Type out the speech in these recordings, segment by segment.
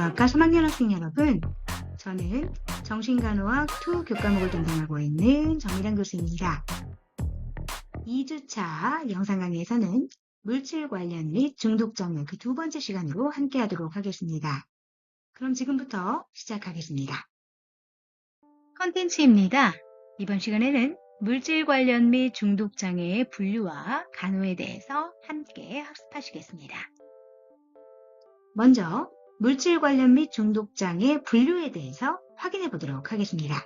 정신건강학과 3학년 학생 여러분, 저는 정신간호학 2 교과목을 담당하고 있는 정미란 교수입니다. 2주차 영상 강의에서는 물질 관련 및 중독장애 그 두 번째 시간으로 함께 하도록 하겠습니다. 그럼 지금부터 시작하겠습니다. 컨텐츠입니다. 이번 시간에는 물질 관련 및 중독장애의 분류와 간호에 대해서 함께 학습하시겠습니다. 먼저 물질 관련 및 중독장애 분류에 대해서 확인해 보도록 하겠습니다.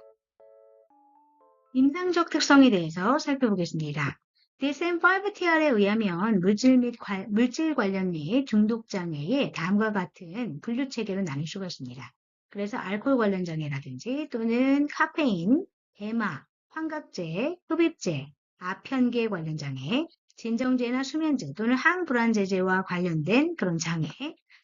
임상적 특성에 대해서 살펴보겠습니다. DSM-5TR에 의하면 물질 관련 및 중독장애의 다음과 같은 분류 체계로 나눌 수가 있습니다. 그래서 알코올 관련 장애라든지 또는 카페인, 대마, 환각제, 흡입제, 아편계 관련 장애, 진정제나 수면제 또는 항불안제제와 관련된 그런 장애,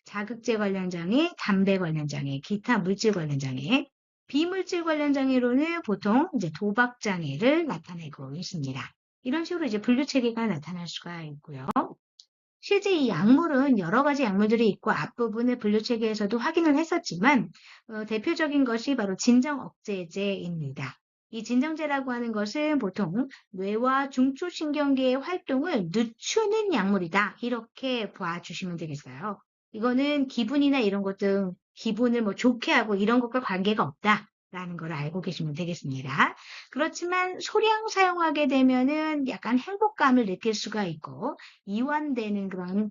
자극제 관련 장애, 담배 관련 장애, 기타 물질 관련 장애, 비물질 관련 장애로는 보통 이제 도박 장애를 나타내고 있습니다. 이런 식으로 이제 분류 체계가 나타날 수가 있고요. 실제 이 약물은 여러 가지 약물들이 있고 앞부분의 분류 체계에서도 확인을 했었지만 대표적인 것이 바로 진정 억제제입니다. 이 진정제라고 하는 것은 보통 뇌와 중추신경계의 활동을 늦추는 약물이다. 이렇게 봐주시면 되겠어요. 이거는 기분이나 이런 것 등 기분을 뭐 좋게 하고 이런 것과 관계가 없다라는 걸 알고 계시면 되겠습니다. 그렇지만 소량 사용하게 되면은 약간 행복감을 느낄 수가 있고 이완되는 그런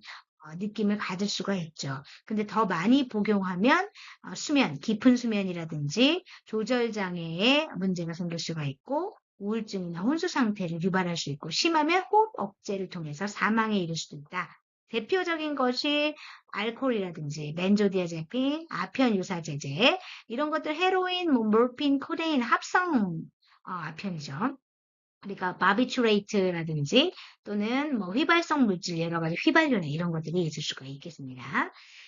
느낌을 가질 수가 있죠. 근데 더 많이 복용하면 수면, 깊은 수면이라든지 조절 장애에 문제가 생길 수가 있고 우울증이나 혼수 상태를 유발할 수 있고 심하면 호흡 억제를 통해서 사망에 이를 수도 있다. 대표적인 것이 알코올이라든지 벤조디아제핀, 아편 유사제제 이런 것들 헤로인, 모르핀, 코데인 합성 아편이죠. 그러니까 바비츄레이트라든지 또는 뭐 휘발성 물질 여러 가지 휘발유나 이런 것들이 있을 수가 있겠습니다.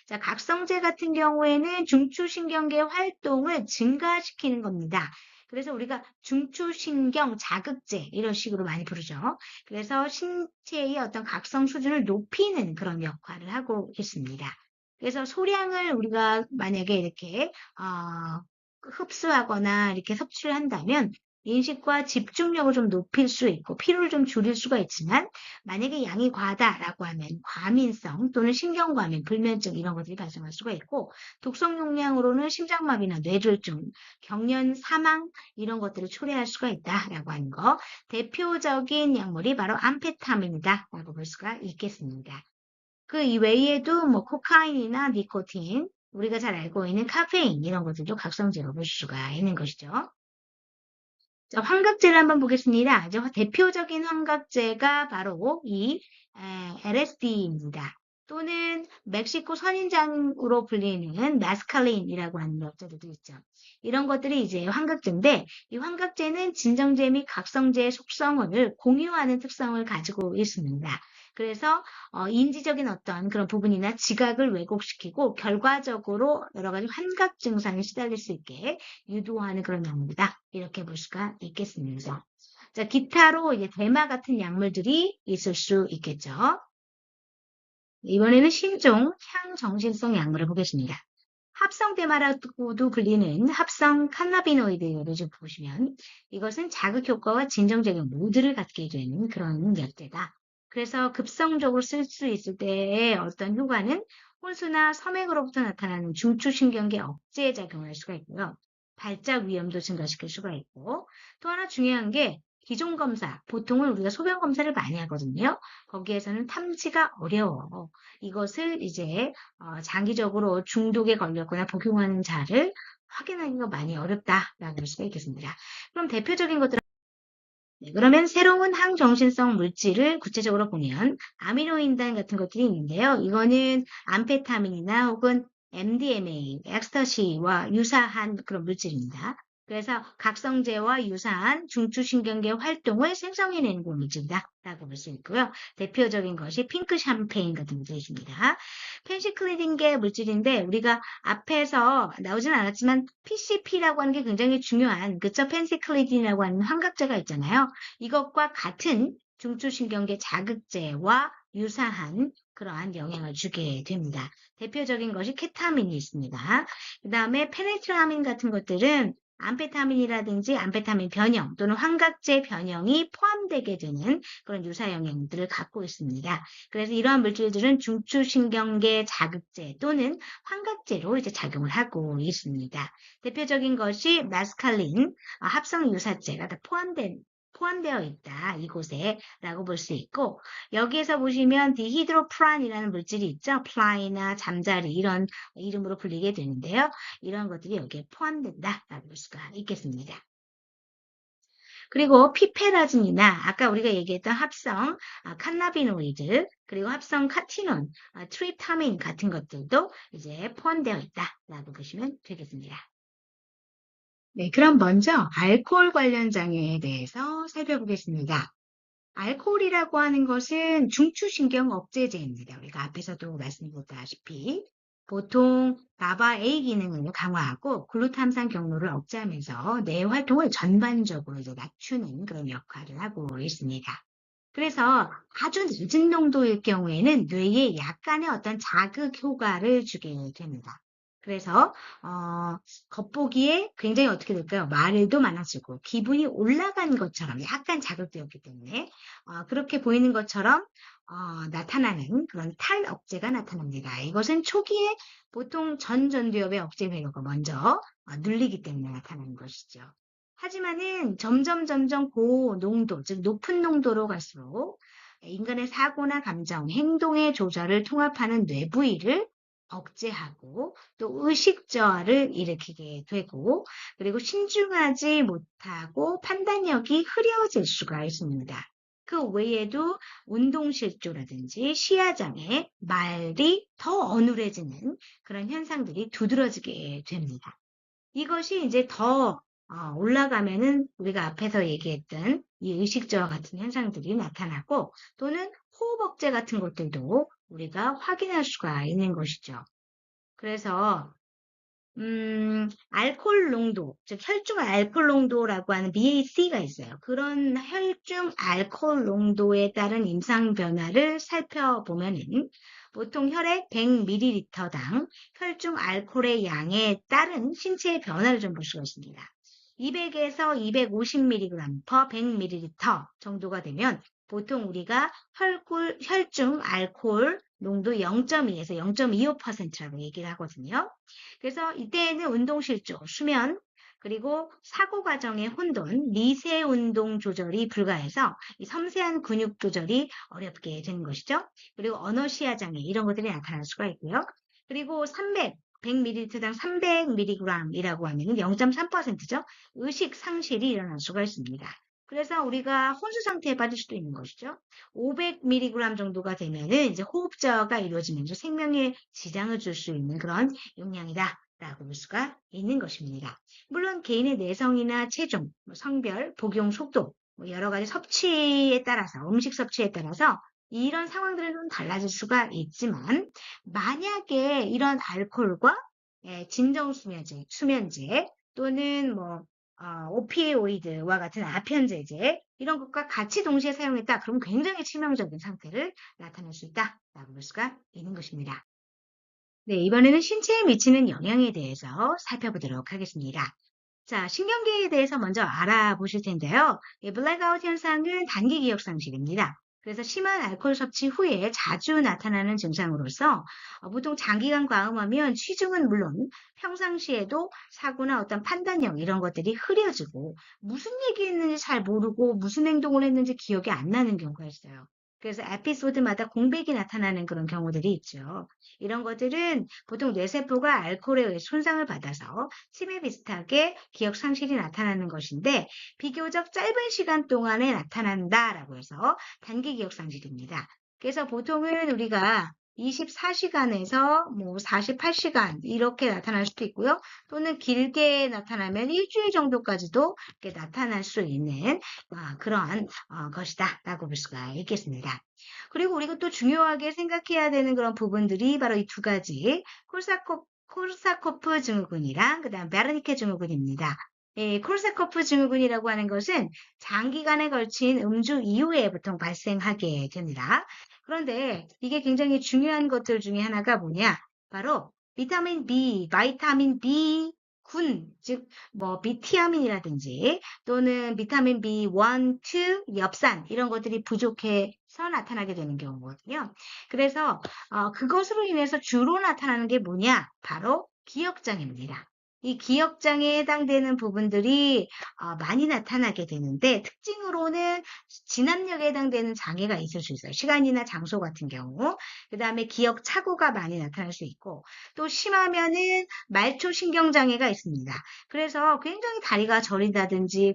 자, 각성제 같은 경우에는 중추신경계 활동을 증가시키는 겁니다. 그래서 우리가 중추신경 자극제 이런 식으로 많이 부르죠. 그래서 신체의 어떤 각성 수준을 높이는 그런 역할을 하고 있습니다. 그래서 소량을 우리가 만약에 이렇게 흡수하거나 이렇게 섭취를 한다면 인식과 집중력을 좀 높일 수 있고 피로를 좀 줄일 수가 있지만 만약에 양이 과다라고 하면 과민성 또는 신경과민, 불면증 이런 것들이 발생할 수가 있고 독성 용량으로는 심장마비나 뇌졸중, 경련, 사망 이런 것들을 초래할 수가 있다라고 하는 거. 대표적인 약물이 바로 암페타민이다라고 볼 수가 있겠습니다. 그 이외에도 뭐 코카인이나 니코틴, 우리가 잘 알고 있는 카페인 이런 것들도 각성제로 볼 수가 있는 것이죠. 자, 환각제를 한번 보겠습니다. 대표적인 환각제가 바로 이 LSD입니다. 또는 멕시코 선인장으로 불리는 마스칼린이라고 하는 약제들도 있죠. 이런 것들이 이제 환각제인데 이 환각제는 진정제 및 각성제의 속성을 공유하는 특성을 가지고 있습니다. 그래서 인지적인 어떤 그런 부분이나 지각을 왜곡시키고 결과적으로 여러 가지 환각 증상에 시달릴 수 있게 유도하는 그런 약물이다. 이렇게 볼 수가 있겠습니다. 자, 기타로 이제 대마 같은 약물들이 있을 수 있겠죠. 이번에는 신종 향정신성 약물을 보겠습니다. 합성 대마라고도 불리는 합성 카나비노이드를 좀 보시면 이것은 자극 효과와 진정작용 모두를 갖게 되는 그런 약제다. 그래서 급성적으로 쓸 수 있을 때의 어떤 효과는 혼수나 섬액으로부터 나타나는 중추신경계 억제에 작용할 수가 있고요. 발작 위험도 증가시킬 수가 있고 또 하나 중요한 게 기존 검사, 보통은 우리가 소변 검사를 많이 하거든요. 거기에서는 탐지가 어려워. 이것을 이제 장기적으로 중독에 걸렸거나 복용하는 자를 확인하기가 많이 어렵다라고 볼 수가 있겠습니다. 그럼 대표적인 것들은 그러면 새로운 항정신성 물질을 구체적으로 보면 아미노인단 같은 것들이 있는데요. 이거는 암페타민이나 혹은 MDMA, 엑스터시와 유사한 그런 물질입니다. 그래서 각성제와 유사한 중추신경계 활동을 생성해내는 물질이다라고 볼 수 있고요. 대표적인 것이 핑크 샴페인 같은 것들이 있습니다. 펜시클리딘계 물질인데 우리가 앞에서 나오진 않았지만 PCP라고 하는 게 굉장히 중요한 그쵸? 펜시클리딘이라고 하는 환각제가 있잖아요. 이것과 같은 중추신경계 자극제와 유사한 그러한 영향을 주게 됩니다. 대표적인 것이 케타민이 있습니다. 그 다음에 페네트라민 같은 것들은 암페타민이라든지 암페타민 변형 또는 환각제 변형이 포함되게 되는 그런 유사 영향들을 갖고 있습니다. 그래서 이러한 물질들은 중추신경계 자극제 또는 환각제로 이제 작용을 하고 있습니다. 대표적인 것이 마스칼린, 합성 유사제가 다 포함되어 있다. 이곳에 라고 볼 수 있고 여기에서 보시면 디히드로프란이라는 물질이 있죠. 플라이나 잠자리 이런 이름으로 불리게 되는데요. 이런 것들이 여기에 포함된다라고 볼 수가 있겠습니다. 그리고 피페라진이나 아까 우리가 얘기했던 합성 칸나비노이드 그리고 합성 카티논, 트리타민 같은 것들도 이제 포함되어 있다라고 보시면 되겠습니다. 네, 그럼 먼저 알코올 관련 장애에 대해서 살펴보겠습니다. 알코올이라고 하는 것은 중추신경 억제제입니다. 우리가 앞에서도 말씀드렸다시피 보통 가바 A 기능을 강화하고 글루탐산 경로를 억제하면서 뇌 활동을 전반적으로 이제 낮추는 그런 역할을 하고 있습니다. 그래서 아주 늦은 농도일 경우에는 뇌에 약간의 어떤 자극 효과를 주게 됩니다. 그래서 겉보기에 굉장히 어떻게 될까요? 말도 많아지고 기분이 올라간 것처럼 약간 자극되었기 때문에 그렇게 보이는 것처럼 나타나는 그런 탈 억제가 나타납니다. 이것은 초기에 보통 전두엽의 억제 회로가 먼저 눌리기 때문에 나타나는 것이죠. 하지만은 점점 고농도, 즉 높은 농도로 갈수록 인간의 사고나 감정, 행동의 조절을 통합하는 뇌부위를 억제하고 또 의식 저하를 일으키게 되고 그리고 신중하지 못하고 판단력이 흐려질 수가 있습니다. 그 외에도 운동실조라든지 시야장애, 말이 더 어눌해지는 그런 현상들이 두드러지게 됩니다. 이것이 이제 더 올라가면은 우리가 앞에서 얘기했던 이 의식저하 같은 현상들이 나타나고 또는 호흡 억제 같은 것들도 우리가 확인할 수가 있는 것이죠. 그래서 알코올 농도, 즉 혈중 알코올 농도라고 하는 BAC가 있어요. 그런 혈중 알코올 농도에 따른 임상 변화를 살펴보면은 보통 혈액 100ml당 혈중 알코올의 양에 따른 신체의 변화를 좀 볼 수가 있습니다. 200에서 250mg per 100ml 정도가 되면 보통 우리가 혈중 알코올 농도 0.2에서 0.25%라고 얘기를 하거든요. 그래서 이때에는 운동실조, 수면, 그리고 사고 과정의 혼돈, 미세 운동 조절이 불가해서 이 섬세한 근육 조절이 어렵게 되는 것이죠. 그리고 언어 시야 장애 이런 것들이 나타날 수가 있고요. 그리고 100ml당 300mg이라고 하면 0.3%죠. 의식 상실이 일어날 수가 있습니다. 그래서 우리가 혼수 상태에 빠질 수도 있는 것이죠. 500mg 정도가 되면은 이제 호흡 저하가 이루어지면서 생명에 지장을 줄 수 있는 그런 용량이다. 라고 볼 수가 있는 것입니다. 물론 개인의 내성이나 체중, 성별, 복용 속도, 여러 가지 섭취에 따라서, 음식 섭취에 따라서 이런 상황들은 좀 달라질 수가 있지만 만약에 이런 알코올과 진정수면제 또는 오피오이드와 같은 아편제제 이런 것과 같이 동시에 사용했다. 그럼 굉장히 치명적인 상태를 나타낼 수 있다라고 볼 수가 있는 것입니다. 네, 이번에는 신체에 미치는 영향에 대해서 살펴보도록 하겠습니다. 자, 신경계에 대해서 먼저 알아보실 텐데요. 이 블랙아웃 현상은 단기 기억 상실입니다. 그래서 심한 알코올 섭취 후에 자주 나타나는 증상으로서 보통 장기간 과음하면 취중은 물론 평상시에도 사고나 어떤 판단력 이런 것들이 흐려지고 무슨 얘기했는지 잘 모르고 무슨 행동을 했는지 기억이 안 나는 경우가 있어요. 그래서 에피소드마다 공백이 나타나는 그런 경우들이 있죠. 이런 것들은 보통 뇌세포가 알코올에 의해 손상을 받아서 치매 비슷하게 기억 상실이 나타나는 것인데 비교적 짧은 시간 동안에 나타난다라고 해서 단기 기억 상실입니다. 그래서 보통은 우리가 24시간에서 48시간 이렇게 나타날 수도 있고요. 또는 길게 나타나면 일주일 정도까지도 이렇게 나타날 수 있는 그러한 것이다라고 볼 수가 있겠습니다. 그리고 우리가 또 중요하게 생각해야 되는 그런 부분들이 바로 이 두 가지 코르사코프 증후군이랑 그다음 베르니케 증후군입니다. 코르사코프 증후군이라고 하는 것은 장기간에 걸친 음주 이후에 보통 발생하게 됩니다. 그런데 이게 굉장히 중요한 것들 중에 하나가 뭐냐? 바로 바이타민 B 군, 즉, 뭐, 비티아민이라든지 또는 비타민 B1, 2, 엽산, 이런 것들이 부족해서 나타나게 되는 경우거든요. 그래서, 그것으로 인해서 주로 나타나는 게 뭐냐? 바로 기억장애입니다. 이 기억장애에 해당되는 부분들이 많이 나타나게 되는데 특징으로는 진압력에 해당되는 장애가 있을 수 있어요. 시간이나 장소 같은 경우. 그 다음에 기억 착오가 많이 나타날 수 있고 또 심하면은 말초신경장애가 있습니다. 그래서 굉장히 다리가 저린다든지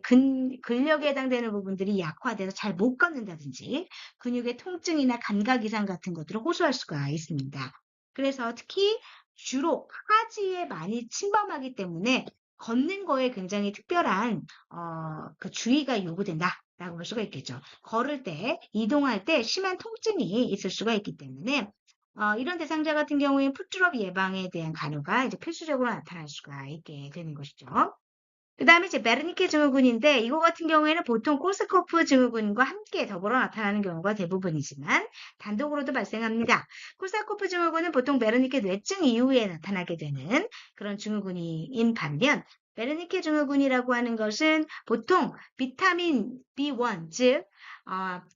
근력에 해당되는 부분들이 약화돼서 잘 못 걷는다든지 근육의 통증이나 감각 이상 같은 것들을 호소할 수가 있습니다. 그래서 특히 주로 하지에 많이 침범하기 때문에 걷는 거에 굉장히 특별한 그 주의가 요구된다라고 볼 수가 있겠죠. 걸을 때, 이동할 때 심한 통증이 있을 수가 있기 때문에 이런 대상자 같은 경우에 풋드롭 예방에 대한 간호가 이제 필수적으로 나타날 수가 있게 되는 것이죠. 그 다음에 이제 베르니케 증후군인데 이거 같은 경우에는 보통 코르사코프 증후군과 함께 더불어 나타나는 경우가 대부분이지만 단독으로도 발생합니다. 코르사코프 증후군은 보통 베르니케 뇌증 이후에 나타나게 되는 그런 증후군인 반면 베르니케 증후군이라고 하는 것은 보통 비타민 B1, 즉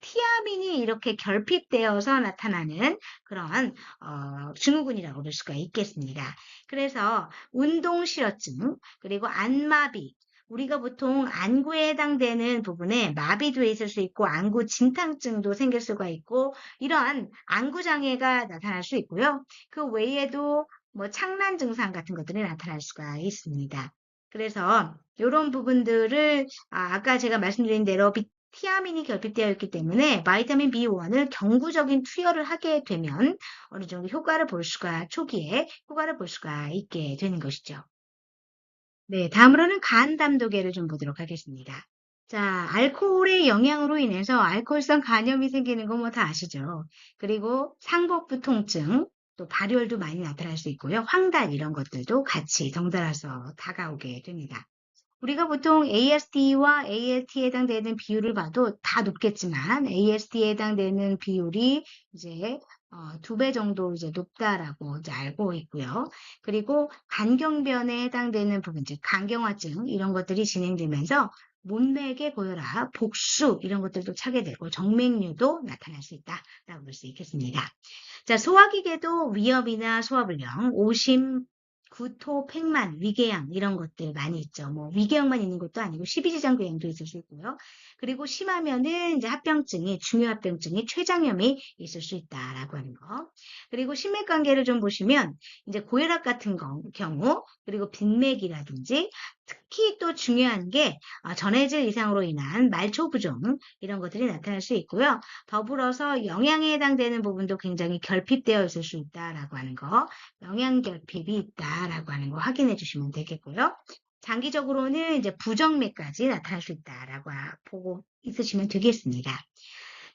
티아민이 이렇게 결핍되어서 나타나는 그런 증후군이라고 볼 수가 있겠습니다. 그래서 운동실어증, 그리고 안마비, 우리가 보통 안구에 해당되는 부분에 마비도 있을 수 있고 안구 진탕증도 생길 수가 있고 이러한 안구 장애가 나타날 수 있고요. 그 외에도 뭐 창란 증상 같은 것들이 나타날 수가 있습니다. 그래서 이런 부분들을 아까 제가 말씀드린 대로 티아민이 결핍되어 있기 때문에 바이타민 B1을 경구적인 투여를 하게 되면 어느 정도 초기에 효과를 볼 수가 있게 되는 것이죠. 네, 다음으로는 간 담독계를 좀 보도록 하겠습니다. 자, 알코올의 영향으로 인해서 알코올성 간염이 생기는 거 뭐 다 아시죠? 그리고 상복부 통증, 또 발열도 많이 나타날 수 있고요. 황달 이런 것들도 같이 덩달아서 다가오게 됩니다. 우리가 보통 ASD와 ALT에 해당되는 비율을 봐도 다 높겠지만 ASD에 해당되는 비율이 이제 2배 정도 이제 높다라고 이제 알고 있고요. 그리고 간경변에 해당되는 부분, 즉 간경화증 이런 것들이 진행되면서 문맥의 고혈압, 복수 이런 것들도 차게 되고 정맥류도 나타날 수 있다라고 볼 수 있겠습니다. 자, 소화기계도 위염이나 소화불량, 오심, 구토, 팽만, 위궤양 이런 것들 많이 있죠. 뭐 위궤양만 있는 것도 아니고 십이지장궤양도 있을 수 있고요. 그리고 심하면은 이제 중요합병증이 췌장염이 있을 수 있다라고 하는 거. 그리고 심맥관계를 좀 보시면 이제 고혈압 같은 경우 그리고 빈맥이라든지 특히 또 중요한 게 전해질 이상으로 인한 말초부종 이런 것들이 나타날 수 있고요. 더불어서 영양에 해당되는 부분도 굉장히 결핍되어 있을 수 있다라고 하는 거, 영양 결핍이 있다라고 하는 거 확인해 주시면 되겠고요. 장기적으로는 이제 부정맥까지 나타날 수 있다라고 보고 있으시면 되겠습니다.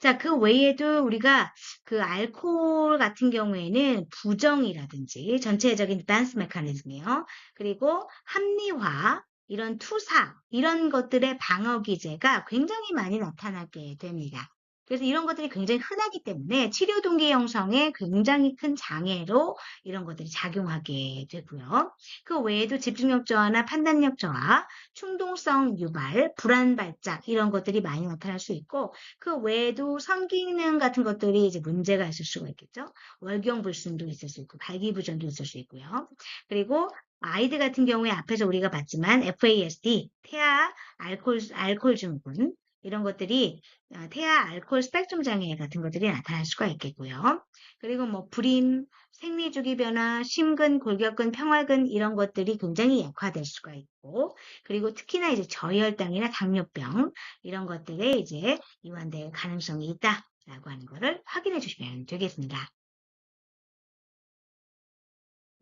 자, 그 외에도 우리가 그 알코올 같은 경우에는 부정이라든지 전체적인 밸런스 메커니즘이요. 그리고 합리화, 이런 투사, 이런 것들의 방어 기제가 굉장히 많이 나타나게 됩니다. 그래서 이런 것들이 굉장히 흔하기 때문에 치료 동기 형성에 굉장히 큰 장애로 이런 것들이 작용하게 되고요. 그 외에도 집중력 저하나 판단력 저하, 충동성 유발, 불안 발작 이런 것들이 많이 나타날 수 있고 그 외에도 성기능 같은 것들이 이제 문제가 있을 수가 있겠죠. 월경불순도 있을 수 있고 발기부전도 있을 수 있고요. 그리고 아이들 같은 경우에 앞에서 우리가 봤지만 FASD, 태아 알코올 증후군 이런 것들이 태아 알코올 스펙트럼 장애 같은 것들이 나타날 수가 있겠고요. 그리고 뭐 불임, 생리주기 변화, 심근, 골격근, 평활근 이런 것들이 굉장히 약화될 수가 있고 그리고 특히나 이제 저혈당이나 당뇨병 이런 것들에 이제 이완될 가능성이 있다라고 하는 것을 확인해 주시면 되겠습니다.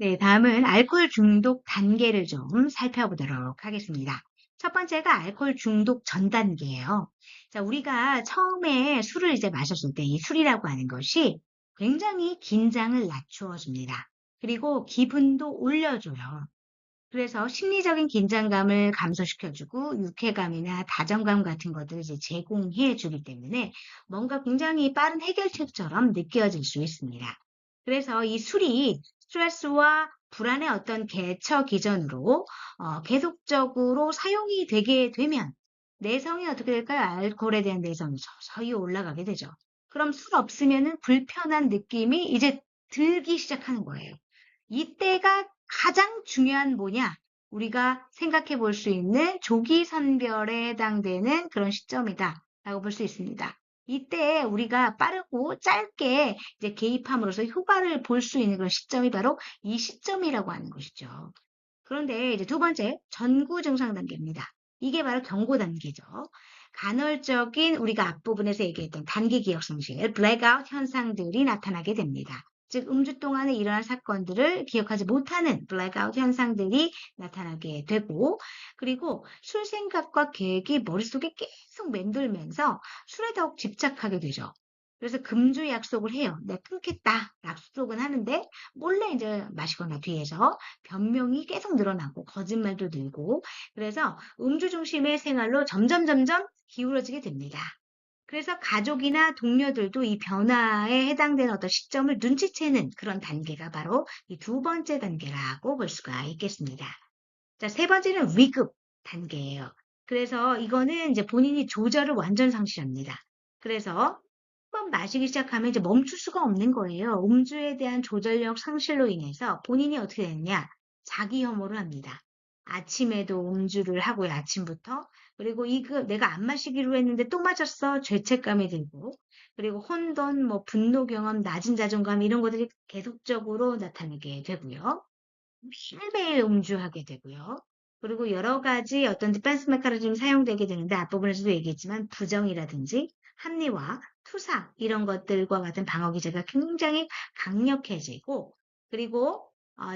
네, 다음은 알코올 중독 단계를 좀 살펴보도록 하겠습니다. 첫 번째가 알코올 중독 전 단계예요. 자, 우리가 처음에 술을 이제 마셨을 때 이 술이라고 하는 것이 굉장히 긴장을 낮추어 줍니다. 그리고 기분도 올려줘요. 그래서 심리적인 긴장감을 감소시켜주고 유쾌감이나 다정감 같은 것들을 이제 제공해 주기 때문에 뭔가 굉장히 빠른 해결책처럼 느껴질 수 있습니다. 그래서 이 술이 스트레스와 불안의 어떤 대처 기전으로 계속적으로 사용이 되게 되면 내성이 어떻게 될까요? 알코올에 대한 내성이 서서히 올라가게 되죠. 그럼 술 없으면은 불편한 느낌이 이제 들기 시작하는 거예요. 이때가 가장 중요한 뭐냐? 우리가 생각해 볼 수 있는 조기 선별에 해당되는 그런 시점이다라고 볼 수 있습니다. 이때 우리가 빠르고 짧게 이제 개입함으로써 효과를 볼 수 있는 그런 시점이 바로 이 시점이라고 하는 것이죠. 그런데 이제 두 번째, 전구 증상 단계입니다. 이게 바로 경고 단계죠. 간헐적인 우리가 앞부분에서 얘기했던 단기 기억 상실, 블랙아웃 현상들이 나타나게 됩니다. 즉 음주 동안에 일어난 사건들을 기억하지 못하는 블랙아웃 현상들이 나타나게 되고, 그리고 술 생각과 계획이 머릿속에 계속 맴돌면서 술에 더욱 집착하게 되죠. 그래서 금주 약속을 해요. 내가 끊겠다. 약속은 하는데 몰래 이제 마시거나 뒤에서 변명이 계속 늘어나고 거짓말도 늘고, 그래서 음주 중심의 생활로 점점 기울어지게 됩니다. 그래서 가족이나 동료들도 이 변화에 해당되는 어떤 시점을 눈치채는 그런 단계가 바로 이 두 번째 단계라고 볼 수가 있겠습니다. 자, 세 번째는 위급 단계예요. 그래서 이거는 이제 본인이 조절을 완전 상실합니다. 그래서 한번 마시기 시작하면 이제 멈출 수가 없는 거예요. 음주에 대한 조절력 상실로 인해서 본인이 어떻게 됐냐? 자기 혐오를 합니다. 아침에도 음주를 하고요, 아침부터. 그리고 이거 내가 안 마시기로 했는데 또 마셨어. 죄책감이 들고. 그리고 혼돈, 뭐 분노 경험, 낮은 자존감 이런 것들이 계속적으로 나타나게 되고요. 매일매일 음주하게 되고요. 그리고 여러 가지 어떤 디펜스 메커니즘이 사용되게 되는데 앞부분에서도 얘기했지만 부정이라든지 합리화, 투사 이런 것들과 같은 방어 기제가 굉장히 강력해지고 그리고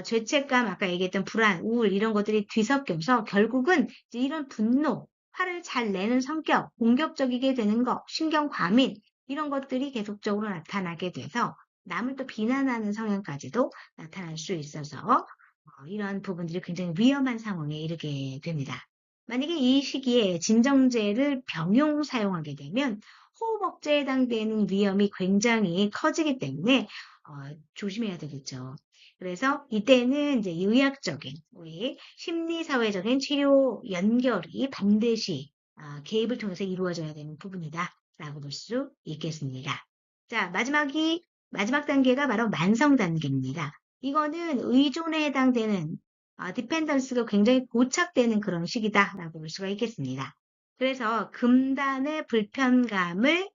죄책감, 아까 얘기했던 불안, 우울 이런 것들이 뒤섞여서 결국은 이제 이런 분노, 화를 잘 내는 성격, 공격적이게 되는 것, 신경 과민 이런 것들이 계속적으로 나타나게 돼서 남을 또 비난하는 성향까지도 나타날 수 있어서 이런 부분들이 굉장히 위험한 상황에 이르게 됩니다. 만약에 이 시기에 진정제를 병용 사용하게 되면 호흡업체에 해당되는 위험이 굉장히 커지기 때문에 조심해야 되겠죠. 그래서 이때는 이제 의학적인 우리 심리사회적인 치료 연결이 반드시 개입을 통해서 이루어져야 되는 부분이다라고 볼 수 있겠습니다. 자, 마지막 단계가 바로 만성 단계입니다. 이거는 의존에 해당되는 디펜던스가 굉장히 고착되는 그런 시기다라고 볼 수가 있겠습니다. 그래서 금단의 불편감을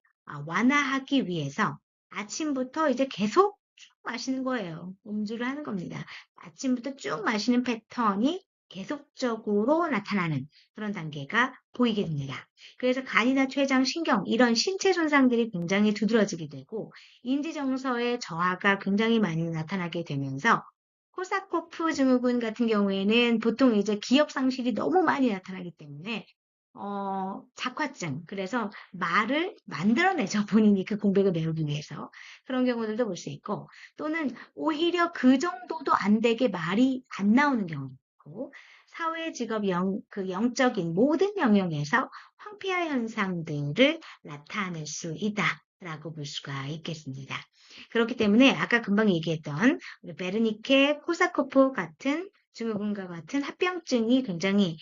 완화하기 위해서 아침부터 이제 계속 쭉 마시는 거예요. 음주를 하는 겁니다. 아침부터 쭉 마시는 패턴이 계속적으로 나타나는 그런 단계가 보이게 됩니다. 그래서 간이나 췌장, 신경 이런 신체 손상들이 굉장히 두드러지게 되고 인지정서의 저하가 굉장히 많이 나타나게 되면서 코사코프 증후군 같은 경우에는 보통 이제 기억 상실이 너무 많이 나타나기 때문에 작화증, 그래서 말을 만들어내죠. 본인이 그 공백을 메우기 위해서. 그런 경우들도 볼 수 있고, 또는 오히려 그 정도도 안 되게 말이 안 나오는 경우도 있고, 사회, 직업, 그 영적인 모든 영역에서 황폐화 현상들을 나타낼 수 있다라고 볼 수가 있겠습니다. 그렇기 때문에 아까 금방 얘기했던 우리 베르니케 코사코프 같은 증후군과 같은 합병증이 굉장히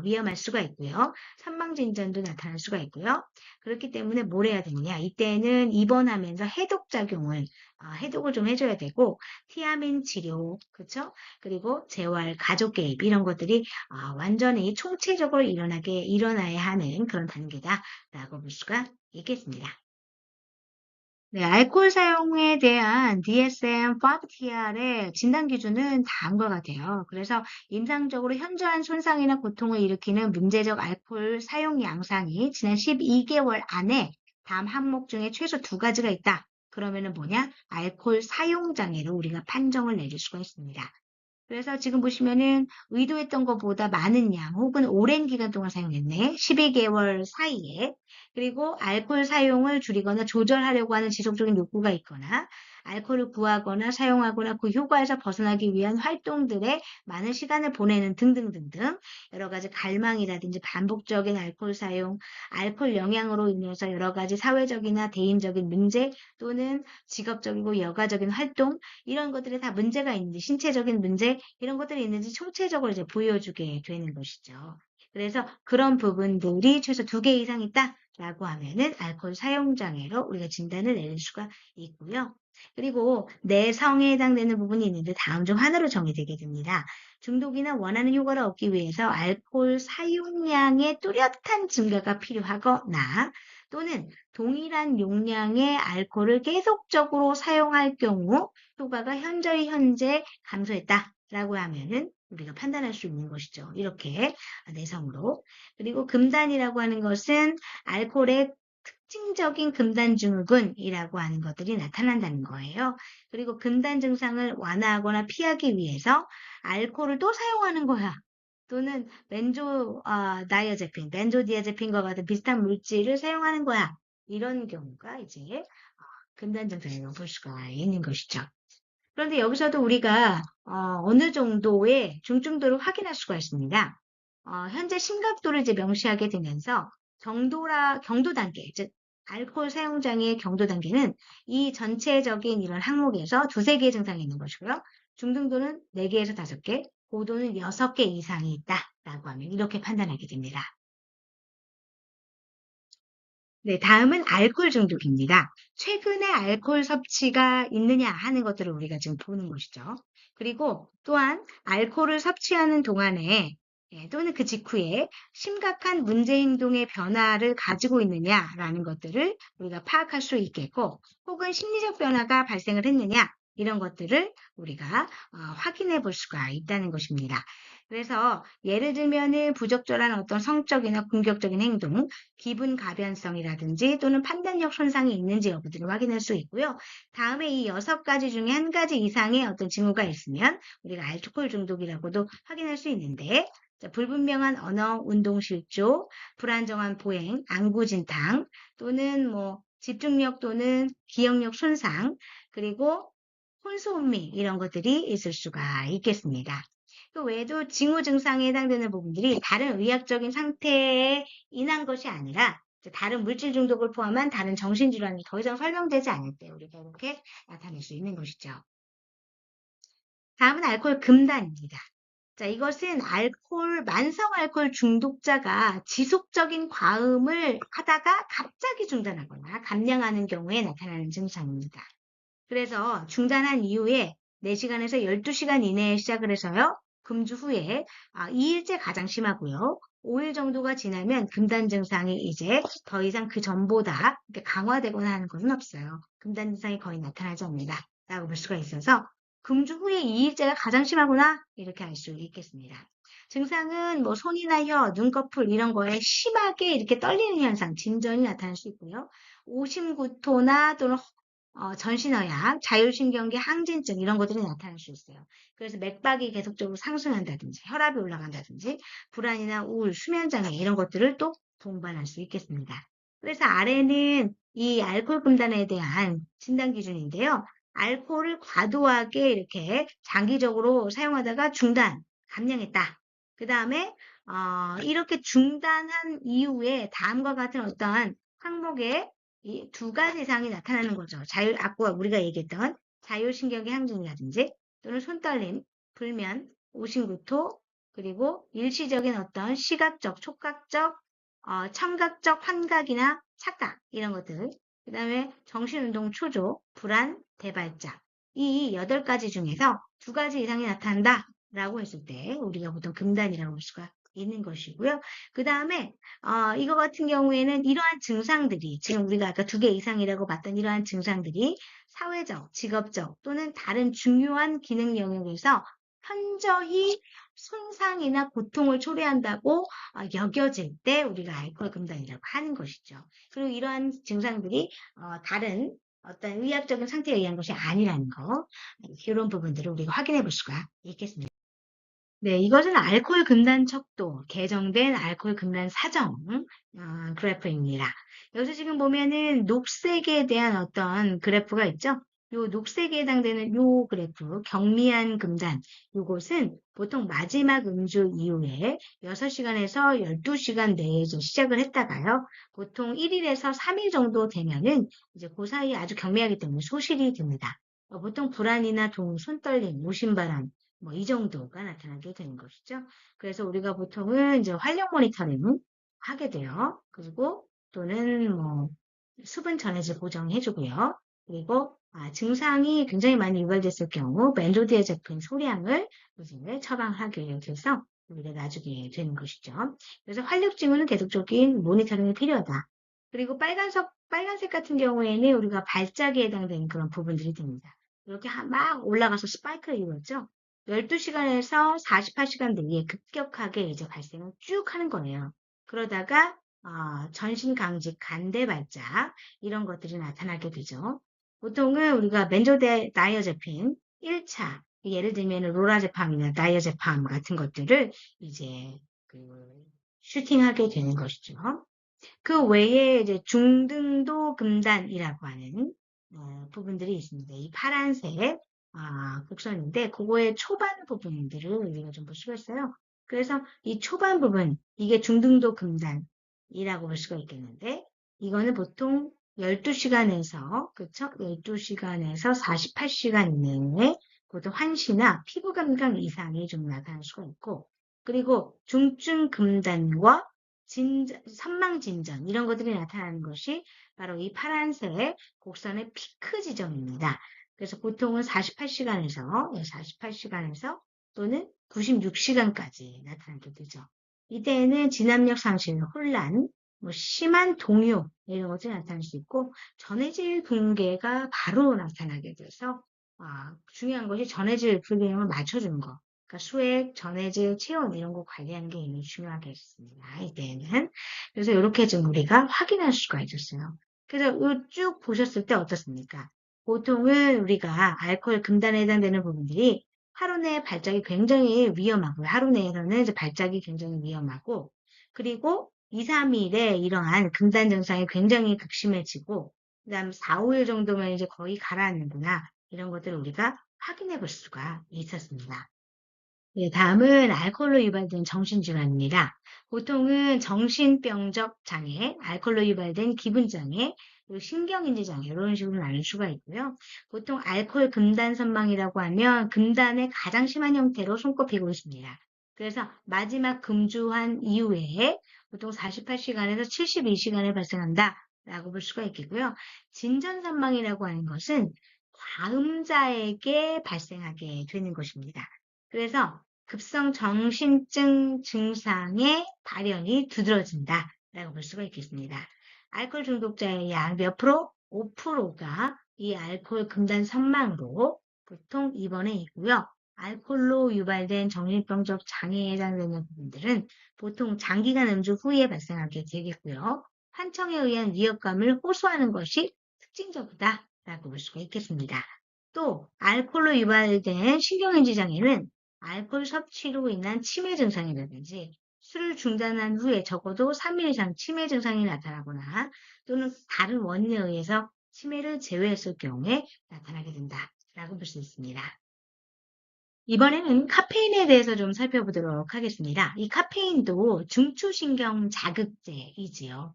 위험할 수가 있고요. 선망진전도 나타날 수가 있고요. 그렇기 때문에 뭘 해야 되느냐. 이때는 입원하면서 해독을 좀 해줘야 되고, 티아민 치료, 그쵸? 그리고 재활, 가족 개입, 이런 것들이 완전히 총체적으로 일어나야 하는 그런 단계다라고 볼 수가 있겠습니다. 네, 알코올 사용에 대한 DSM-5TR의 진단 기준은 다음과 같아요. 그래서 임상적으로 현저한 손상이나 고통을 일으키는 문제적 알코올 사용 양상이 지난 12개월 안에 다음 항목 중에 최소 두 가지가 있다. 그러면은 뭐냐? 알코올 사용 장애로 우리가 판정을 내릴 수가 있습니다. 그래서 지금 보시면은 의도했던 것보다 많은 양 혹은 오랜 기간 동안 사용했네. 12개월 사이에. 그리고 알코올 사용을 줄이거나 조절하려고 하는 지속적인 욕구가 있거나 알코올을 구하거나 사용하거나 그 효과에서 벗어나기 위한 활동들에 많은 시간을 보내는 등등등등 여러 가지 갈망이라든지 반복적인 알코올 사용, 알코올 영향으로 인해서 여러 가지 사회적이나 대인적인 문제 또는 직업적이고 여가적인 활동 이런 것들이 다 문제가 있는지 신체적인 문제 이런 것들이 있는지 총체적으로 이제 보여주게 되는 것이죠. 그래서 그런 부분들이 최소 2개 이상 있다라고 하면은 알코올 사용 장애로 우리가 진단을 내릴 수가 있고요. 그리고 내성에 해당되는 부분이 있는데 다음 중 하나로 정의되게 됩니다. 중독이나 원하는 효과를 얻기 위해서 알코올 사용량의 뚜렷한 증가가 필요하거나 또는 동일한 용량의 알코올을 계속적으로 사용할 경우 효과가 현재 감소했다라고 하면은 우리가 판단할 수 있는 것이죠. 이렇게 내성으로. 그리고 금단이라고 하는 것은 알코올의 특징적인 금단 증후군이라고 하는 것들이 나타난다는 거예요. 그리고 금단 증상을 완화하거나 피하기 위해서 알코올을 또 사용하는 거야. 또는 벤조디아제핀과 같은 비슷한 물질을 사용하는 거야. 이런 경우가 이제 금단 증상이라고 볼 수가 있는 것이죠. 그런데 여기서도 우리가 어느 정도의 중증도를 확인할 수가 있습니다. 현재 심각도를 이제 명시하게 되면서 경도 단계, 즉 알코올 사용 장애의 경도 단계는 이 전체적인 이런 항목에서 2~3개의 증상이 있는 것이고요. 중등도는 4개에서 5개, 고도는 6개 이상이 있다라고 하면 이렇게 판단하게 됩니다. 네, 다음은 알코올 중독입니다. 최근에 알코올 섭취가 있느냐 하는 것들을 우리가 지금 보는 것이죠. 그리고 또한 알코올을 섭취하는 동안에 또는 그 직후에 심각한 문제 행동의 변화를 가지고 있느냐라는 것들을 우리가 파악할 수 있겠고 혹은 심리적 변화가 발생을 했느냐 이런 것들을 우리가 확인해 볼 수가 있다는 것입니다. 그래서 예를 들면은 부적절한 어떤 성적이나 공격적인 행동, 기분 가변성이라든지 또는 판단력 손상이 있는지 여부들을 확인할 수 있고요. 다음에 이 6가지 중에 1가지 이상의 어떤 징후가 있으면 우리가 알코올 중독이라고도 확인할 수 있는데 불분명한 언어, 운동 실조, 불안정한 보행, 안구진탕 또는 뭐 집중력 또는 기억력 손상 그리고 혼수혼미 이런 것들이 있을 수가 있겠습니다. 그 외에도 징후 증상에 해당되는 부분들이 다른 의학적인 상태에 인한 것이 아니라 다른 물질 중독을 포함한 다른 정신질환이 더 이상 설명되지 않을 때 우리가 이렇게 나타낼 수 있는 것이죠. 다음은 알코올 금단입니다. 자, 이것은 만성 알코올 중독자가 지속적인 과음을 하다가 갑자기 중단하거나 감량하는 경우에 나타나는 증상입니다. 그래서 중단한 이후에 4시간에서 12시간 이내에 시작을 해서요. 금주 후에 2일째 가장 심하고요. 5일 정도가 지나면 금단 증상이 이제 더 이상 그 전보다 강화되거나 하는 것은 없어요. 금단 증상이 거의 나타나지 않는다 라고 볼 수가 있어서 금주 후에 2일째가 가장 심하구나 이렇게 알 수 있겠습니다. 증상은 뭐 손이나 혀, 눈꺼풀 이런 거에 심하게 이렇게 떨리는 현상, 진전이 나타날 수 있고요. 오심구토나 또는 전신어약, 자율신경계 항진증 이런 것들이 나타날 수 있어요. 그래서 맥박이 계속적으로 상승한다든지 혈압이 올라간다든지 불안이나 우울, 수면장애 이런 것들을 또 동반할 수 있겠습니다. 그래서 아래는 이 알코올 금단에 대한 진단 기준인데요. 알코올을 과도하게 이렇게 장기적으로 사용하다가 감량했다. 그 다음에 이렇게 중단한 이후에 다음과 같은 어떠한 항목에 이 2가지 이상이 나타나는 거죠. 아까 우리가 얘기했던 자율신경계 항진이라든지 또는 손떨림, 불면, 오심구토, 그리고 일시적인 어떤 시각적, 촉각적, 청각적 환각이나 착각 이런 것들, 그 다음에 정신운동 초조, 불안, 대발작 이 8가지 중에서 2가지 이상이 나타난다라고 했을 때 우리가 보통 금단이라고 할 수가 있는 것이고요. 그 다음에 이거 같은 경우에는 이러한 증상들이 지금 우리가 아까 2개 이상이라고 봤던 이러한 증상들이 사회적, 직업적 또는 다른 중요한 기능 영역에서 현저히 손상이나 고통을 초래한다고 여겨질 때 우리가 알코올 금단이라고 하는 것이죠. 그리고 이러한 증상들이 다른 어떤 의학적인 상태에 의한 것이 아니라는 거 이런 부분들을 우리가 확인해 볼 수가 있겠습니다. 네, 이것은 알코올 금단 척도, 개정된 알코올 금단 사정 그래프입니다. 여기서 지금 보면은 녹색에 대한 어떤 그래프가 있죠? 요 녹색에 해당되는 요 그래프, 경미한 금단, 요것은 보통 마지막 음주 이후에 6시간에서 12시간 내에 이제 시작을 했다가요. 보통 1일에서 3일 정도 되면은 이제 그 사이에 아주 경미하기 때문에 소실이 됩니다. 보통 불안이나 손떨림, 오심바람, 뭐 이 정도가 나타나게 되는 것이죠. 그래서 우리가 보통은 이제 활력 모니터링 하게 돼요. 그리고 또는 뭐 수분 전해질 보정해주고요. 그리고 증상이 굉장히 많이 유발됐을 경우 벤조디아제품 소량을 이제 처방하게 돼서 우리가 놔주게 되는 것이죠. 그래서 활력 징후는 계속적인 모니터링이 필요하다. 그리고 빨간색 같은 경우에는 우리가 발작에 해당되는 그런 부분들이 됩니다. 이렇게 막 올라가서 스파이크를 이루었죠. 12시간에서 48시간 내에 급격하게 이제 발생을 쭉 하는 거예요. 그러다가 전신 강직, 간대 발작 이런 것들이 나타나게 되죠. 보통은 우리가 벤조다이아제핀 1차, 예를 들면 로라제팜이나 다이아제팜 같은 것들을 이제 그 슈팅하게 되는 것이죠. 그 외에 이제 중등도 금단이라고 하는 부분들이 있습니다. 이 파란색 곡선인데 그거의 초반 부분들을 우리가 좀 볼 수가 있어요. 그래서 이 초반 부분, 이게 중등도 금단이라고 볼 수가 있겠는데 이거는 보통 12시간에서 그쵸? 12시간에서 48시간 이내에 보통 환시나 피부 감각 이상이 좀 나타날 수가 있고 그리고 중증 금단과 선망진전 이런 것들이 나타나는 것이 바로 이 파란색 곡선의 피크 지점입니다. 그래서 보통은 48시간에서 또는 96시간까지 나타나게 되죠. 이때에는 진압력 상실, 혼란, 뭐 심한 동요 이런 것들이 나타날 수 있고 전해질 붕괴가 바로 나타나게 돼서 중요한 것이 전해질 균형을 맞춰주는 거. 그러니까 수액, 전해질, 체온 이런 거 관리하는 게 굉장히 중요하겠습니다. 이때는. 그래서 이렇게 좀 우리가 확인할 수가 있었어요. 그래서 쭉 보셨을 때 어떻습니까? 보통은 우리가 알코올 금단에 해당되는 부분들이 하루 내에 발작이 굉장히 위험하고요. 하루 내에서는 이제 발작이 굉장히 위험하고 그리고 2, 3일에 이러한 금단 증상이 굉장히 극심해지고 그다음 4, 5일 정도면 이제 거의 가라앉는구나. 이런 것들을 우리가 확인해 볼 수가 있었습니다. 네, 다음은 알코올로 유발된 정신질환입니다. 보통은 정신병적 장애, 알코올로 유발된 기분장애, 그리고 신경인지장애 이런 식으로 나눌 수가 있고요. 보통 알코올 금단 선망이라고 하면 금단의 가장 심한 형태로 손꼽히고 있습니다. 그래서 마지막 금주한 이후에 보통 48시간에서 72시간에 발생한다라고 볼 수가 있겠고요. 진전선망이라고 하는 것은 과음자에게 발생하게 되는 것입니다. 그래서 급성 정신증 증상의 발현이 두드러진다라고 볼 수가 있겠습니다. 알코올 중독자의 약 몇 프로? 5%가 이 알코올 금단 선망으로 보통 입원해 있고요. 알코올로 유발된 정신병적 장애에 해당되는 부분들은 보통 장기간 음주 후에 발생하게 되겠고요. 환청에 의한 위협감을 호소하는 것이 특징적이다라고 볼 수가 있겠습니다. 또 알코올로 유발된 신경인지 장애는 알코올 섭취로 인한 치매 증상이라든지 술을 중단한 후에 적어도 3일 이상 치매 증상이 나타나거나 또는 다른 원인에 의해서 치매를 제외했을 경우에 나타나게 된다라고 볼 수 있습니다. 이번에는 카페인에 대해서 좀 살펴보도록 하겠습니다. 이 카페인도 중추신경 자극제이지요.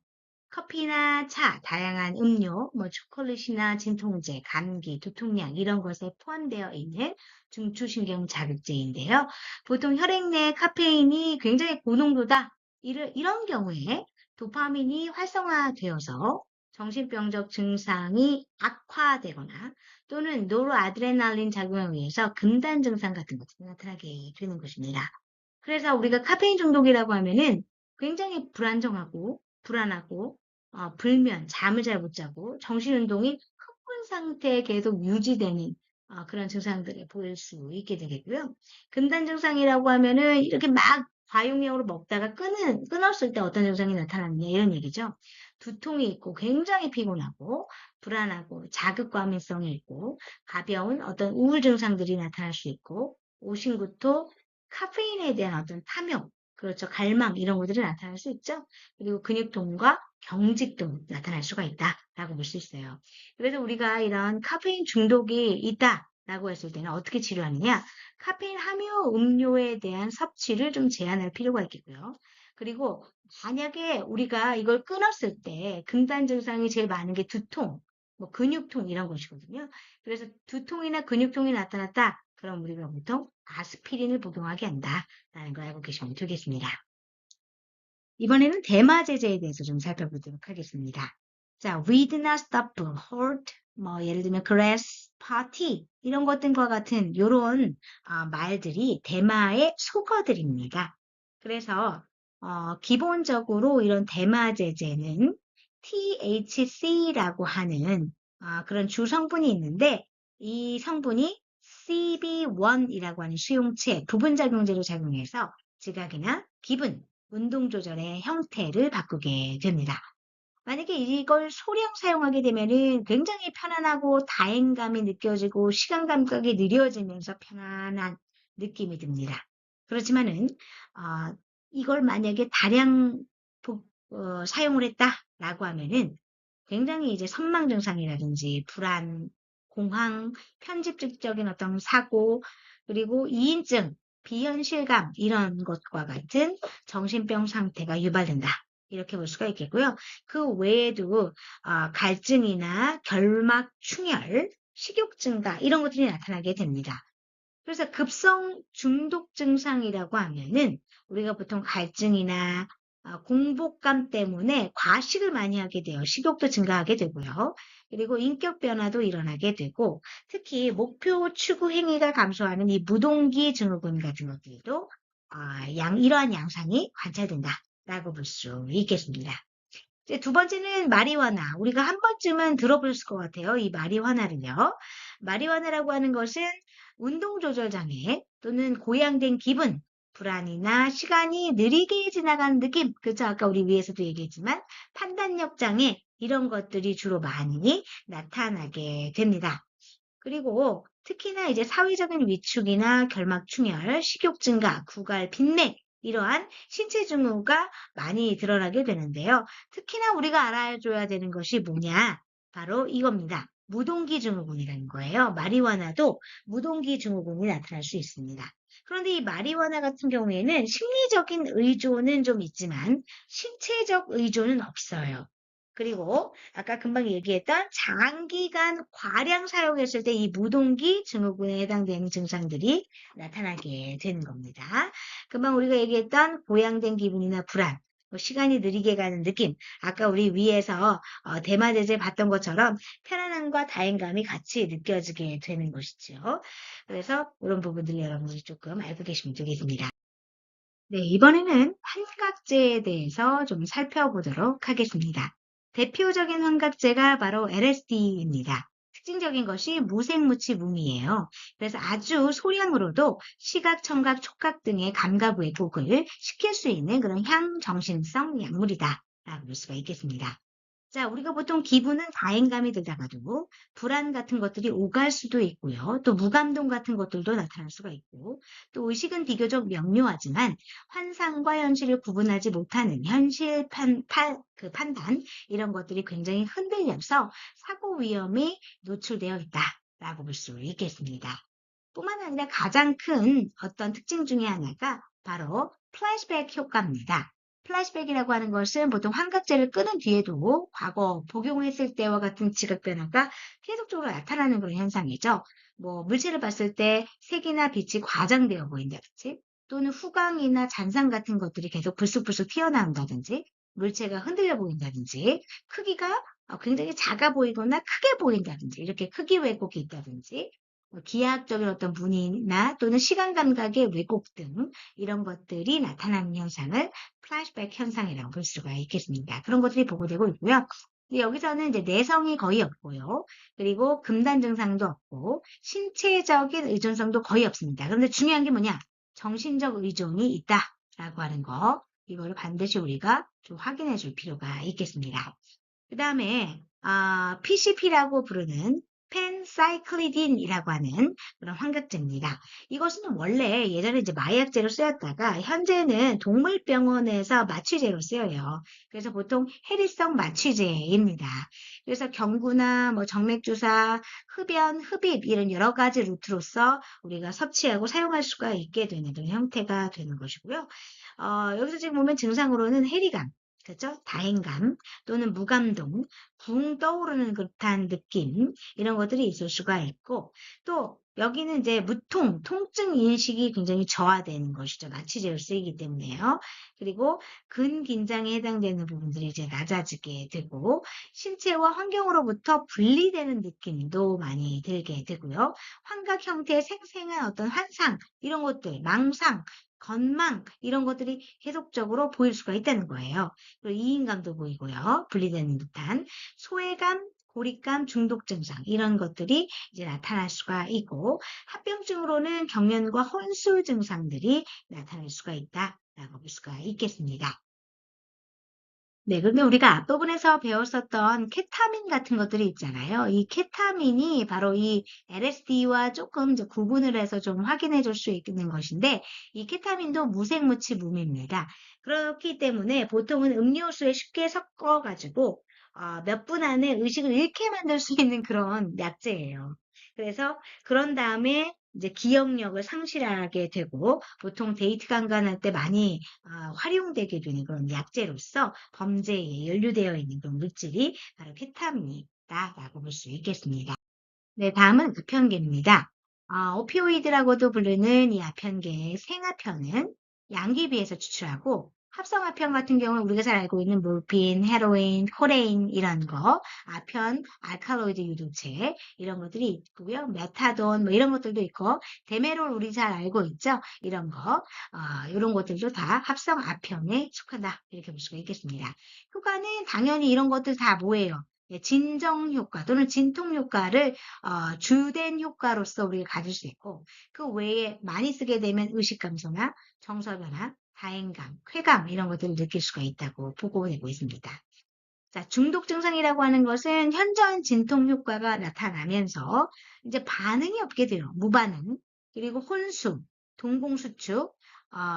커피나 차, 다양한 음료, 뭐 초콜릿이나 진통제, 감기, 두통약 이런 것에 포함되어 있는 중추신경 자극제인데요. 보통 혈액 내 카페인이 굉장히 고농도다. 이런 경우에 도파민이 활성화되어서 정신병적 증상이 악화되거나 또는 노르아드레날린 작용에 의해서 금단 증상 같은 것들이 나타나게 되는 것입니다. 그래서 우리가 카페인 중독이라고 하면은 굉장히 불안정하고 불안하고 불면, 잠을 잘 못 자고 정신운동이 흥분 상태에 계속 유지되는 그런 증상들을 보일 수 있게 되겠고요. 금단 증상이라고 하면은 이렇게 막 과용량으로 먹다가 끊었을 때 어떤 증상이 나타나느냐 이런 얘기죠. 두통이 있고 굉장히 피곤하고 불안하고 자극과민성이 있고 가벼운 어떤 우울 증상들이 나타날 수 있고 오신구토, 카페인에 대한 어떤 탐욕, 그렇죠. 갈망 이런 것들이 나타날 수 있죠. 그리고 근육통과 경직도 나타날 수가 있다라고 볼 수 있어요. 그래서 우리가 이런 카페인 중독이 있다라고 했을 때는 어떻게 치료하느냐? 카페인 함유 음료에 대한 섭취를 좀 제한할 필요가 있겠고요. 그리고 만약에 우리가 이걸 끊었을 때 금단 증상이 제일 많은 게 두통, 뭐 근육통 이런 것이거든요. 그래서 두통이나 근육통이 나타났다. 그럼 우리가 보통 아스피린을 복용하게 한다라는 걸 알고 계시면 되겠습니다. 이번에는 대마제제에 대해서 좀 살펴보도록 하겠습니다. 자, we did not stop to hold, 뭐 예를 들면 grass, party 이런 것들과 같은 이런 말들이 대마의 속어들입니다. 그래서 기본적으로 이런 대마제제는 THC라고 하는 그런 주성분이 있는데 이 성분이 CB1이라고 하는 수용체 부분작용제로 작용해서 지각이나 기분, 운동 조절의 형태를 바꾸게 됩니다. 만약에 이걸 소량 사용하게 되면은 굉장히 편안하고 다행감이 느껴지고 시간 감각이 느려지면서 편안한 느낌이 듭니다. 그렇지만은 이걸 만약에 다량 사용을 했다라고 하면은 굉장히 이제 선망 증상이라든지 불안, 공황, 편집적인 어떤 사고, 그리고 이인증, 비현실감 이런 것과 같은 정신병 상태가 유발된다. 이렇게 볼 수가 있겠고요. 그 외에도 갈증이나 결막 충혈, 식욕 증가 이런 것들이 나타나게 됩니다. 그래서 급성 중독 증상이라고 하면은 우리가 보통 갈증이나 공복감 때문에 과식을 많이 하게 돼요. 식욕도 증가하게 되고요. 그리고 인격 변화도 일어나게 되고 특히 목표 추구 행위가 감소하는 이 무동기 증후군 같은 것들도 이러한 양상이 관찰된다라고 볼 수 있겠습니다. 이제 두 번째는 마리화나. 우리가 한 번쯤은 들어볼 것 같아요. 이 마리화나를요. 마리화나라고 하는 것은 운동 조절 장애 또는 고양된 기분, 불안이나 시간이 느리게 지나가는 느낌. 그렇죠? 아까 우리 위에서도 얘기했지만 판단력 장애 이런 것들이 주로 많이 나타나게 됩니다. 그리고 특히나 이제 사회적인 위축이나 결막 충혈, 식욕 증가, 구갈, 빈맥 이러한 신체 증후가 많이 드러나게 되는데요. 특히나 우리가 알아줘야 되는 것이 뭐냐? 바로 이겁니다. 무동기 증후군이라는 거예요. 마리화나도 무동기 증후군이 나타날 수 있습니다. 그런데 이 마리화나 같은 경우에는 심리적인 의존은 좀 있지만 신체적 의존은 없어요. 그리고 아까 금방 얘기했던 장기간 과량 사용했을 때 이 무동기 증후군에 해당되는 증상들이 나타나게 되는 겁니다. 금방 우리가 얘기했던 고양된 기분이나 불안, 시간이 느리게 가는 느낌, 아까 우리 위에서 대마제제 봤던 것처럼 편안함과 다행감이 같이 느껴지게 되는 것이죠. 그래서 이런 부분들 여러분들이 조금 알고 계시면 되겠습니다. 네, 이번에는 환각제에 대해서 좀 살펴보도록 하겠습니다. 대표적인 환각제가 바로 LSD입니다. 특징적인 것이 무색무취무미예요. 그래서 아주 소량으로도 시각, 청각, 촉각 등의 감각 왜곡을 시킬 수 있는 그런 향정신성 약물이다라고 볼 수가 있겠습니다. 자, 우리가 보통 기분은 다행감이 들다가도 불안 같은 것들이 오갈 수도 있고요. 또 무감동 같은 것들도 나타날 수가 있고, 또 의식은 비교적 명료하지만 환상과 현실을 구분하지 못하는 현실 판단, 이런 것들이 굉장히 흔들려서 사고 위험이 노출되어 있다라고 볼 수 있겠습니다. 뿐만 아니라 가장 큰 어떤 특징 중에 하나가 바로 플래시백 효과입니다. 플래시백이라고 하는 것은 보통 환각제를 끊은 뒤에도 과거 복용했을 때와 같은 지각 변화가 계속적으로 나타나는 그런 현상이죠. 뭐 물체를 봤을 때 색이나 빛이 과장되어 보인다든지 또는 후광이나 잔상 같은 것들이 계속 불쑥불쑥 튀어나온다든지 물체가 흔들려 보인다든지 크기가 굉장히 작아 보이거나 크게 보인다든지 이렇게 크기 왜곡이 있다든지 기하학적인 어떤 분위나 또는 시간 감각의 왜곡 등 이런 것들이 나타나는 현상을 플래시백 현상이라고 볼 수가 있겠습니다. 그런 것들이 보고되고 있고요. 여기서는 이제 내성이 거의 없고요. 그리고 금단 증상도 없고 신체적인 의존성도 거의 없습니다. 그런데 중요한 게 뭐냐? 정신적 의존이 있다라고 하는 거. 이거를 반드시 우리가 좀 확인해 줄 필요가 있겠습니다. 그 다음에 PCP라고 부르는 펜사이클리딘이라고 하는 그런 환각제입니다. 이것은 원래 예전에 이제 마약제로 쓰였다가 현재는 동물병원에서 마취제로 쓰여요. 그래서 보통 해리성 마취제입니다. 그래서 경구나 뭐 정맥주사, 흡연, 흡입 이런 여러 가지 루트로서 우리가 섭취하고 사용할 수가 있게 되는 그런 형태가 되는 것이고요. 여기서 지금 보면 증상으로는 해리감, 그렇죠? 다행감 또는 무감동, 붕 떠오르는 듯한 느낌 이런 것들이 있을 수가 있고 또 여기는 이제 무통, 통증 인식이 굉장히 저하되는 것이죠. 마취제로 쓰이기 때문에요. 그리고 근긴장에 해당되는 부분들이 이제 낮아지게 되고 신체와 환경으로부터 분리되는 느낌도 많이 들게 되고요. 환각 형태의 생생한 어떤 환상 이런 것들, 망상, 건망 이런 것들이 계속적으로 보일 수가 있다는 거예요. 그리고 이인감도 보이고요. 분리되는 듯한 소외감, 고립감, 중독 증상 이런 것들이 이제 나타날 수가 있고 합병증으로는 경련과 혼술 증상들이 나타날 수가 있다라고 볼 수가 있겠습니다. 네, 근데 우리가 앞부분에서 배웠었던 케타민 같은 것들이 있잖아요. 이 케타민이 바로 이 LSD와 조금 이제 구분을 해서 좀 확인해 줄 수 있는 것인데, 이 케타민도 무색무취 무미입니다. 그렇기 때문에 보통은 음료수에 쉽게 섞어가지고, 몇 분 안에 의식을 잃게 만들 수 있는 그런 약재예요. 그래서 그런 다음에 이제 기억력을 상실하게 되고, 보통 데이트 강간할 때 많이 활용되게 되는 그런 약재로서 범죄에 연루되어 있는 그런 물질이 바로 케타민이다라고 볼 수 있겠습니다. 네, 다음은 아편계입니다. 오피오이드라고도 부르는 이 아편계의 생아편은 양귀비에서 추출하고 합성아편 같은 경우는 우리가 잘 알고 있는 몰핀, 헤로인, 코레인 이런 거, 아편, 알칼로이드 유도체 이런 것들이 있고요. 메타돈 뭐 이런 것들도 있고 데메롤 우리 잘 알고 있죠? 이런 거, 이런 것들도 다 합성아편에 속한다 이렇게 볼 수가 있겠습니다. 효과는 당연히 이런 것들 다 뭐예요? 예, 진정 효과 또는 진통 효과를 주된 효과로서 우리가 가질 수 있고 그 외에 많이 쓰게 되면 의식 감소나 정서 변화, 다행감, 쾌감 이런 것들을 느낄 수가 있다고 보고되고 있습니다. 자, 중독 증상이라고 하는 것은 현저한 진통 효과가 나타나면서 이제 반응이 없게 돼요. 무반응, 그리고 혼수, 동공수축,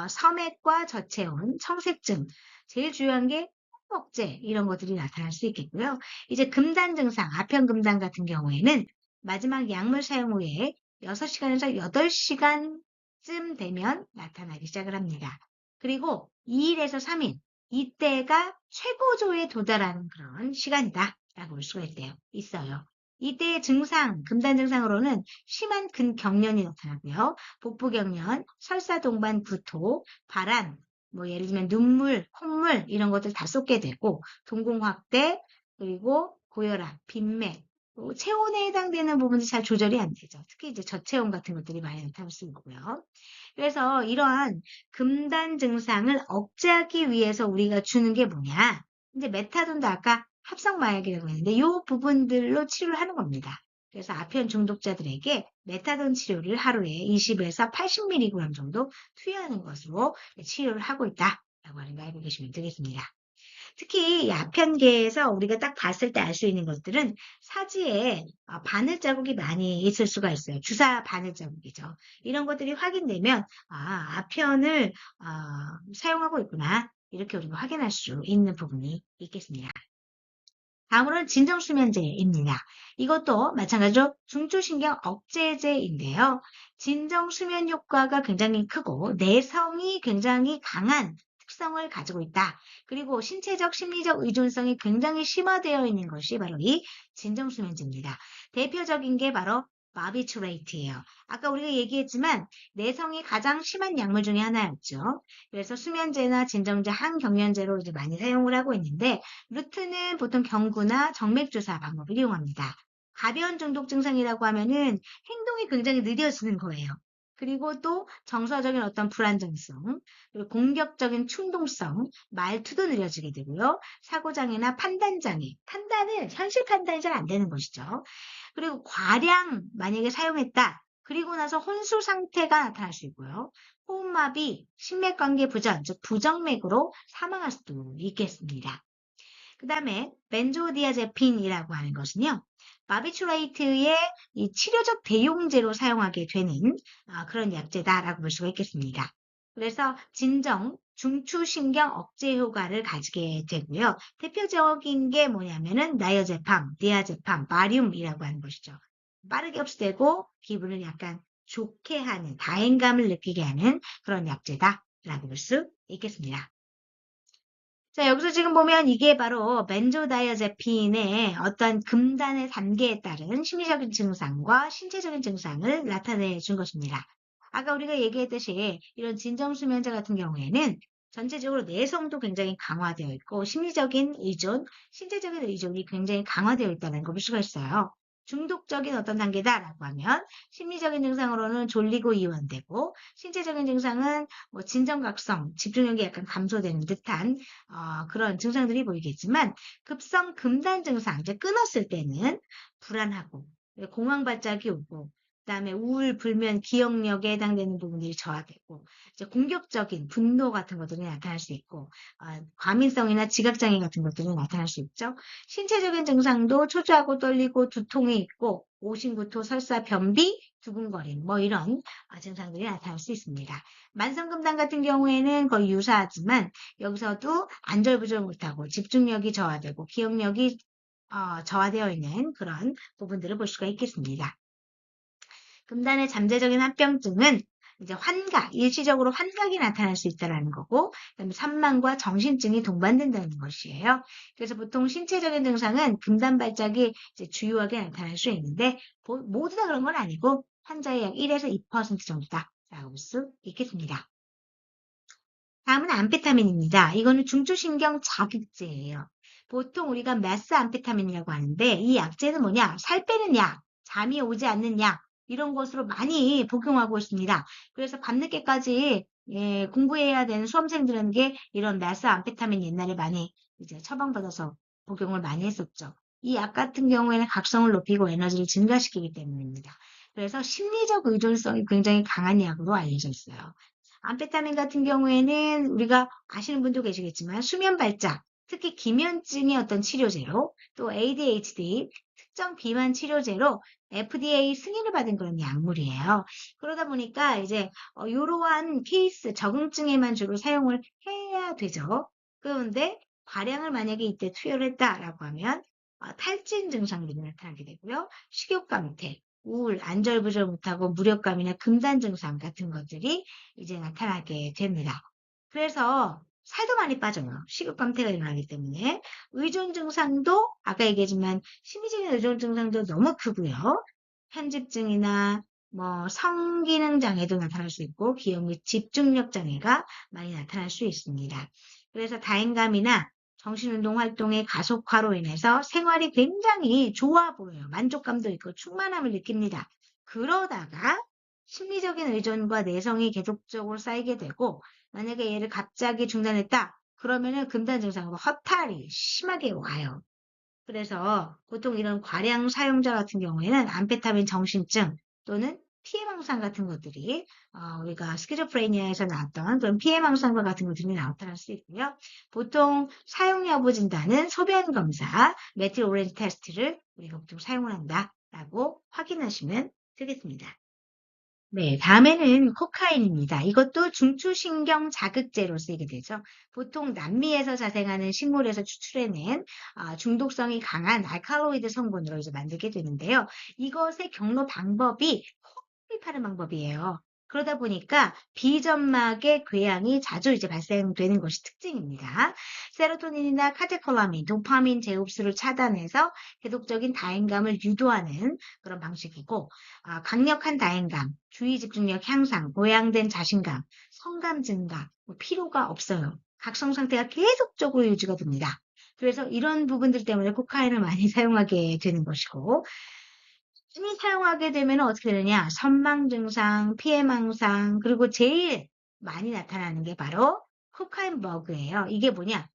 섬액과 저체온, 청색증, 제일 중요한 게 억제 이런 것들이 나타날 수 있겠고요. 이제 금단 증상, 아편금단 같은 경우에는 마지막 약물 사용 후에 6시간에서 8시간쯤 되면 나타나기 시작을 합니다. 그리고 2일에서 3일, 이때가 최고조에 도달하는 그런 시간이다라고 볼 수가 있어요. 이때의 증상, 금단 증상으로는 심한 근경련이 나타나고요. 복부경련, 설사 동반 구토, 발한, 뭐 예를 들면 눈물, 콧물 이런 것들 다 쏟게 되고 동공 확대, 그리고 고혈압, 빈맥, 체온에 해당되는 부분이 잘 조절이 안 되죠. 특히 이제 저체온 같은 것들이 많이 나타날 수 있고요. 그래서 이러한 금단 증상을 억제하기 위해서 우리가 주는 게 뭐냐? 이제 메타돈도 아까 합성 마약이라고 했는데 이 부분들로 치료를 하는 겁니다. 그래서 아편 중독자들에게 메타돈 치료를 하루에 20에서 80mg 정도 투여하는 것으로 치료를 하고 있다라고 하는 거 알고 계시면 되겠습니다. 특히 이 아편계에서 우리가 딱 봤을 때 알 수 있는 것들은 사지에 바늘 자국이 많이 있을 수가 있어요. 주사 바늘 자국이죠. 이런 것들이 확인되면 아편을 사용하고 있구나. 이렇게 우리가 확인할 수 있는 부분이 있겠습니다. 다음으로는 진정수면제입니다. 이것도 마찬가지로 중추신경 억제제인데요. 진정수면 효과가 굉장히 크고 내성이 굉장히 강한 특성을 가지고 있다. 그리고 신체적, 심리적 의존성이 굉장히 심화되어 있는 것이 바로 이 진정수면제입니다. 대표적인 게 바로 바비추레이트예요. 아까 우리가 얘기했지만 내성이 가장 심한 약물 중에 하나였죠. 그래서 수면제나 진정제, 항경련제로 이제 많이 사용을 하고 있는데 루트는 보통 경구나 정맥주사 방법을 이용합니다. 가벼운 중독 증상이라고 하면은 행동이 굉장히 느려지는 거예요. 그리고 또 정서적인 어떤 불안정성, 그리고 공격적인 충동성, 말투도 느려지게 되고요. 사고장애나 판단장애, 판단은 현실 판단이 잘 안 되는 것이죠. 그리고 과량 만약에 사용했다. 그리고 나서 혼수 상태가 나타날 수 있고요. 호흡마비, 심맥관계 부전, 즉 부정맥으로 사망할 수도 있겠습니다. 그 다음에 벤조디아제핀이라고 하는 것은요. 바비츄레이트의 이 치료적 대용제로 사용하게 되는 그런 약제다라고 볼 수가 있겠습니다. 그래서 진정, 중추신경 억제 효과를 가지게 되고요. 대표적인 게 뭐냐면은 나이아제팜, 디아제팜, 바리움이라고 하는 것이죠. 빠르게 흡수되고 기분을 약간 좋게 하는, 다행감을 느끼게 하는 그런 약제다라고 볼 수 있겠습니다. 자, 여기서 지금 보면 이게 바로 벤조다이아제핀의 어떤 금단의 단계에 따른 심리적인 증상과 신체적인 증상을 나타내 준 것입니다. 아까 우리가 얘기했듯이 이런 진정수면제 같은 경우에는 전체적으로 내성도 굉장히 강화되어 있고 심리적인 의존, 신체적인 의존이 굉장히 강화되어 있다는 걸 볼 수가 있어요. 중독적인 어떤 단계다라고 하면 심리적인 증상으로는 졸리고 이완되고 신체적인 증상은 뭐 진정각성, 집중력이 약간 감소되는 듯한 그런 증상들이 보이겠지만 급성 금단 증상, 이제 끊었을 때는 불안하고 공황 발작이 오고 그다음에 우울, 불면, 기억력에 해당되는 부분들이 저하되고 이제 공격적인 분노 같은 것들이 나타날 수 있고 과민성이나 지각장애 같은 것들이 나타날 수 있죠. 신체적인 증상도 초조하고 떨리고 두통이 있고 오심구토, 설사, 변비, 두근거림 뭐 이런 증상들이 나타날 수 있습니다. 만성금단 같은 경우에는 거의 유사하지만 여기서도 안절부절 못하고 집중력이 저하되고 기억력이 저하되어 있는 그런 부분들을 볼 수가 있겠습니다. 금단의 잠재적인 합병증은 이제 환각, 일시적으로 환각이 나타날 수 있다는 거고, 그다음에 산만과 정신증이 동반된다는 것이에요. 그래서 보통 신체적인 증상은 금단 발작이 이제 주요하게 나타날 수 있는데, 모두 다 그런 건 아니고, 환자의 약 1에서 2% 정도다라고 볼 수 있겠습니다. 다음은 암페타민입니다. 이거는 중추신경 자극제예요. 보통 우리가 메스암페타민이라고 하는데 이 약제는 뭐냐? 살 빼는 약, 잠이 오지 않는 약 이런 것으로 많이 복용하고 있습니다. 그래서 밤늦게까지 공부해야 되는 수험생들에게 이런 메스암페타민 옛날에 많이 이제 처방받아서 복용을 많이 했었죠. 이 약 같은 경우에는 각성을 높이고 에너지를 증가시키기 때문입니다. 그래서 심리적 의존성이 굉장히 강한 약으로 알려져 있어요. 암페타민 같은 경우에는 우리가 아시는 분도 계시겠지만 수면 발작, 특히 기면증의 어떤 치료제로 또 ADHD 특정 비만 치료제로 FDA 승인을 받은 그런 약물이에요. 그러다 보니까 이제 이러한 케이스 적응증에만 주로 사용을 해야 되죠. 그런데 과량을 만약에 이때 투여를 했다라고 하면 탈진 증상들이 나타나게 되고요. 식욕감퇴, 우울, 안절부절 못하고 무력감이나 금단 증상 같은 것들이 이제 나타나게 됩니다. 그래서 살도 많이 빠져요. 식욕감퇴가 일어나기 때문에. 의존 증상도 아까 얘기했지만 심리적인 의존 증상도 너무 크고요. 편집증이나 뭐 성기능 장애도 나타날 수 있고 기억 및 집중력 장애가 많이 나타날 수 있습니다. 그래서 다행감이나 정신운동 활동의 가속화로 인해서 생활이 굉장히 좋아 보여요. 만족감도 있고 충만함을 느낍니다. 그러다가 심리적인 의존과 내성이 계속적으로 쌓이게 되고 만약에 얘를 갑자기 중단했다. 그러면은 금단 증상으로 허탈이 심하게 와요. 그래서 보통 이런 과량 사용자 같은 경우에는 암페타민 정신증 또는 피해망상 같은 것들이 우리가 스키즈프레니아에서 나왔던 그런 피해망상과 같은 것들이 나타날 수 있고요. 보통 사용 여부 진단은 소변 검사, 메틸 오렌지 테스트를 우리가 보통 사용을 한다라고 확인하시면 되겠습니다. 네, 다음에는 코카인입니다. 이것도 중추신경 자극제로 쓰이게 되죠. 보통 남미에서 자생하는 식물에서 추출해낸 중독성이 강한 알칼로이드 성분으로 이제 만들게 되는데요. 이것의 경로 방법이 흡입하는 방법이에요. 그러다 보니까 비점막의 궤양이 자주 이제 발생되는 것이 특징입니다. 세로토닌이나 카테콜라민, 도파민 재흡수를 차단해서 계속적인 다행감을 유도하는 그런 방식이고 강력한 다행감, 주의 집중력 향상, 보양된 자신감, 성감 증가, 피로가 없어요. 각성 상태가 계속적으로 유지가 됩니다. 그래서 이런 부분들 때문에 코카인을 많이 사용하게 되는 것이고 꾸준히 사용하게 되면 어떻게 되느냐? 선망 증상, 피해망상, 그리고 제일 많이 나타나는 게 바로 코카인 버그예요. 이게 뭐냐?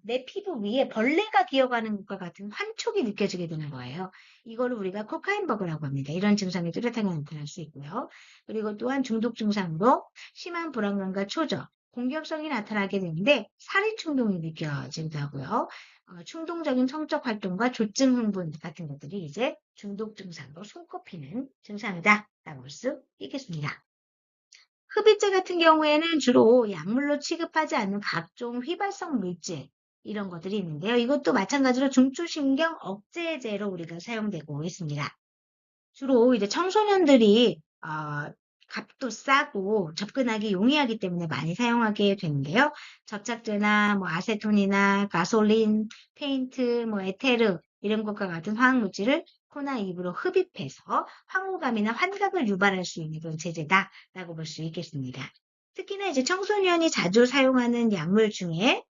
내 피부 위에 벌레가 기어가는 것과 같은 환촉이 느껴지게 되는 거예요. 이거를 우리가 코카인 버그라고 합니다. 이런 증상이 뚜렷하게 나타날 수 있고요. 그리고 또한 중독 증상으로 심한 불안감과 초조, 공격성이 나타나게 되는데 살이 충동이 느껴진다고요. 충동적인 성적 활동과 조증 흥분 같은 것들이 이제 중독 증상으로 손꼽히는 증상이다라고 볼 수 있겠습니다. 흡입제 같은 경우에는 주로 약물로 취급하지 않는 각종 휘발성 물질 이런 것들이 있는데요. 이것도 마찬가지로 중추신경 억제제로 우리가 사용되고 있습니다. 주로 이제 청소년들이 값도 싸고 접근하기 용이하기 때문에 많이 사용하게 되는데요. 접착제나 뭐 아세톤이나 가솔린, 페인트, 뭐 에테르 이런 것과 같은 화학 물질을 코나 입으로 흡입해서 황호감이나 환각을 유발할 수 있는 그런 제제다라고 볼 수 있겠습니다. 특히나 이제 청소년이 자주 사용하는 약물 중에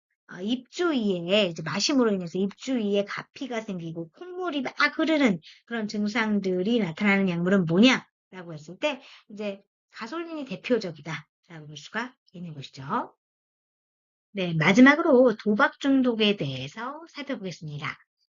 입 주위에 이제 마심으로 인해서 입 주위에 가피가 생기고 콧물이 막 흐르는 그런 증상들이 나타나는 약물은 뭐냐라고 했을 때 이제 가솔린이 대표적이다라고 볼 수가 있는 것이죠. 네, 마지막으로 도박 중독에 대해서 살펴보겠습니다.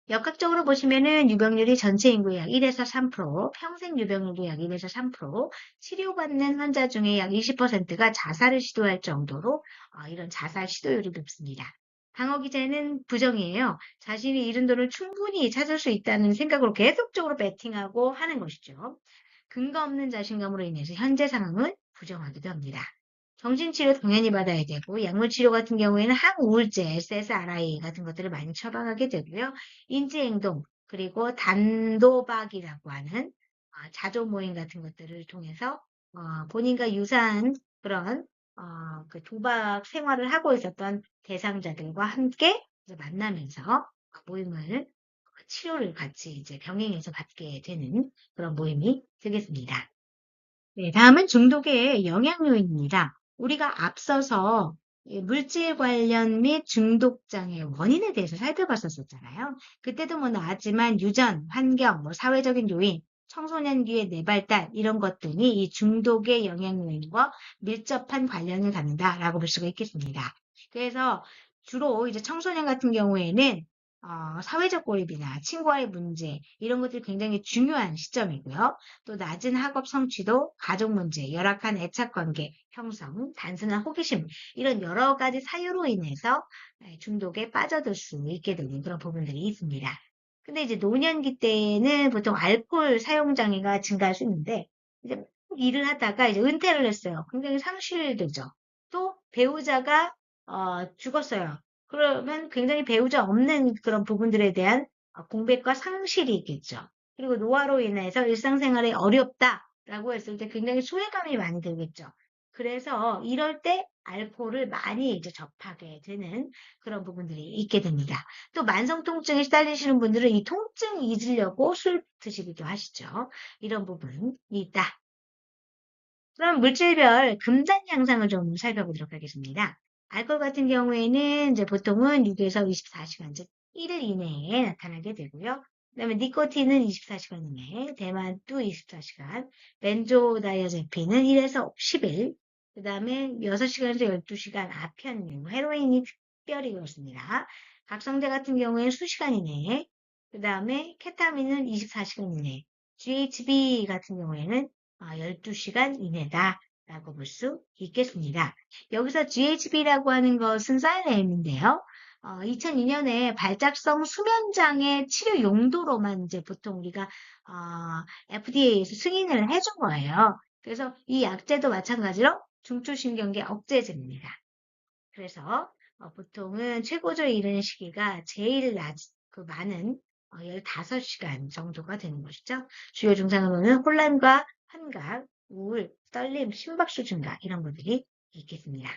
역학적으로 보시면은 유병률이 전체 인구의 약 1에서 3%, 평생 유병률이 약 1에서 3%, 치료받는 환자 중에 약 20%가 자살을 시도할 정도로 이런 자살 시도율이 높습니다. 강호 기자는 부정이에요. 자신이 잃은 돈을 충분히 찾을 수 있다는 생각으로 계속적으로 베팅하고 하는 것이죠. 근거 없는 자신감으로 인해서 현재 상황을 부정하기도 합니다. 정신치료 당연히 받아야 되고 약물치료 같은 경우에는 항우울제, SSRI 같은 것들을 많이 처방하게 되고요. 인지행동 그리고 단도박이라고 하는 자조 모임 같은 것들을 통해서 본인과 유사한 그런 그 도박 생활을 하고 있었던 대상자들과 함께 이제 만나면서 모임을 치료를 같이 이제 병행해서 받게 되는 그런 모임이 되겠습니다. 네, 다음은 중독의 영향 요인입니다. 우리가 앞서서 물질 관련 및 중독장애 원인에 대해서 살펴봤었잖아요. 그때도 뭐 나왔지만 유전, 환경, 뭐 사회적인 요인, 청소년기의 내발달 이런 것 등이 이 중독의 영향 요인과 밀접한 관련을 갖는다라고 볼 수가 있겠습니다. 그래서 주로 이제 청소년 같은 경우에는 사회적 고립이나 친구와의 문제 이런 것들이 굉장히 중요한 시점이고요. 또 낮은 학업 성취도, 가족 문제, 열악한 애착관계 형성, 단순한 호기심 이런 여러 가지 사유로 인해서 중독에 빠져들 수 있게 되는 그런 부분들이 있습니다. 근데 이제 노년기 때에는 보통 알코올 사용 장애가 증가할 수 있는데 이제 일을 하다가 이제 은퇴를 했어요. 굉장히 상실되죠. 또 배우자가 죽었어요. 그러면 굉장히 배우자 없는 그런 부분들에 대한 공백과 상실이 있겠죠. 그리고 노화로 인해서 일상생활이 어렵다라고 했을 때 굉장히 소외감이 많이 들겠죠. 그래서 이럴 때 알코올을 많이 이제 접하게 되는 그런 부분들이 있게 됩니다. 또 만성 통증에 시달리시는 분들은 이 통증 잊으려고 술 드시기도 하시죠. 이런 부분이 있다. 그럼 물질별 금단 양상을 좀 살펴보도록 하겠습니다. 알코올 같은 경우에는 이제 보통은 6에서 24시간, 즉 1일 이내에 나타나게 되고요. 그다음에 니코틴은 24시간 이내, 대만도 24시간, 벤조다이아제핀은 1에서 10일, 그다음에 6시간에서 12시간 아편유, 헤로인이 특별히 그렇습니다. 각성제 같은 경우에는 수시간 이내에, 그다음에 케타민은 24시간 이내, GHB 같은 경우에는 12시간 이내다라고 볼 수 있겠습니다. 여기서 GHB라고 하는 것은 사이렌인데요. 2002년에 발작성 수면장애 치료 용도로만 이제 보통 우리가 FDA에서 승인을 해준 거예요. 그래서 이 약제도 마찬가지로 중추신경계 억제제입니다. 그래서 보통은 최고조에 이르는 시기가 제일 많은 15시간 정도가 되는 것이죠. 주요 증상을 보면 혼란과 환각, 우울, 떨림, 심박수 증가 이런 것들이 있겠습니다.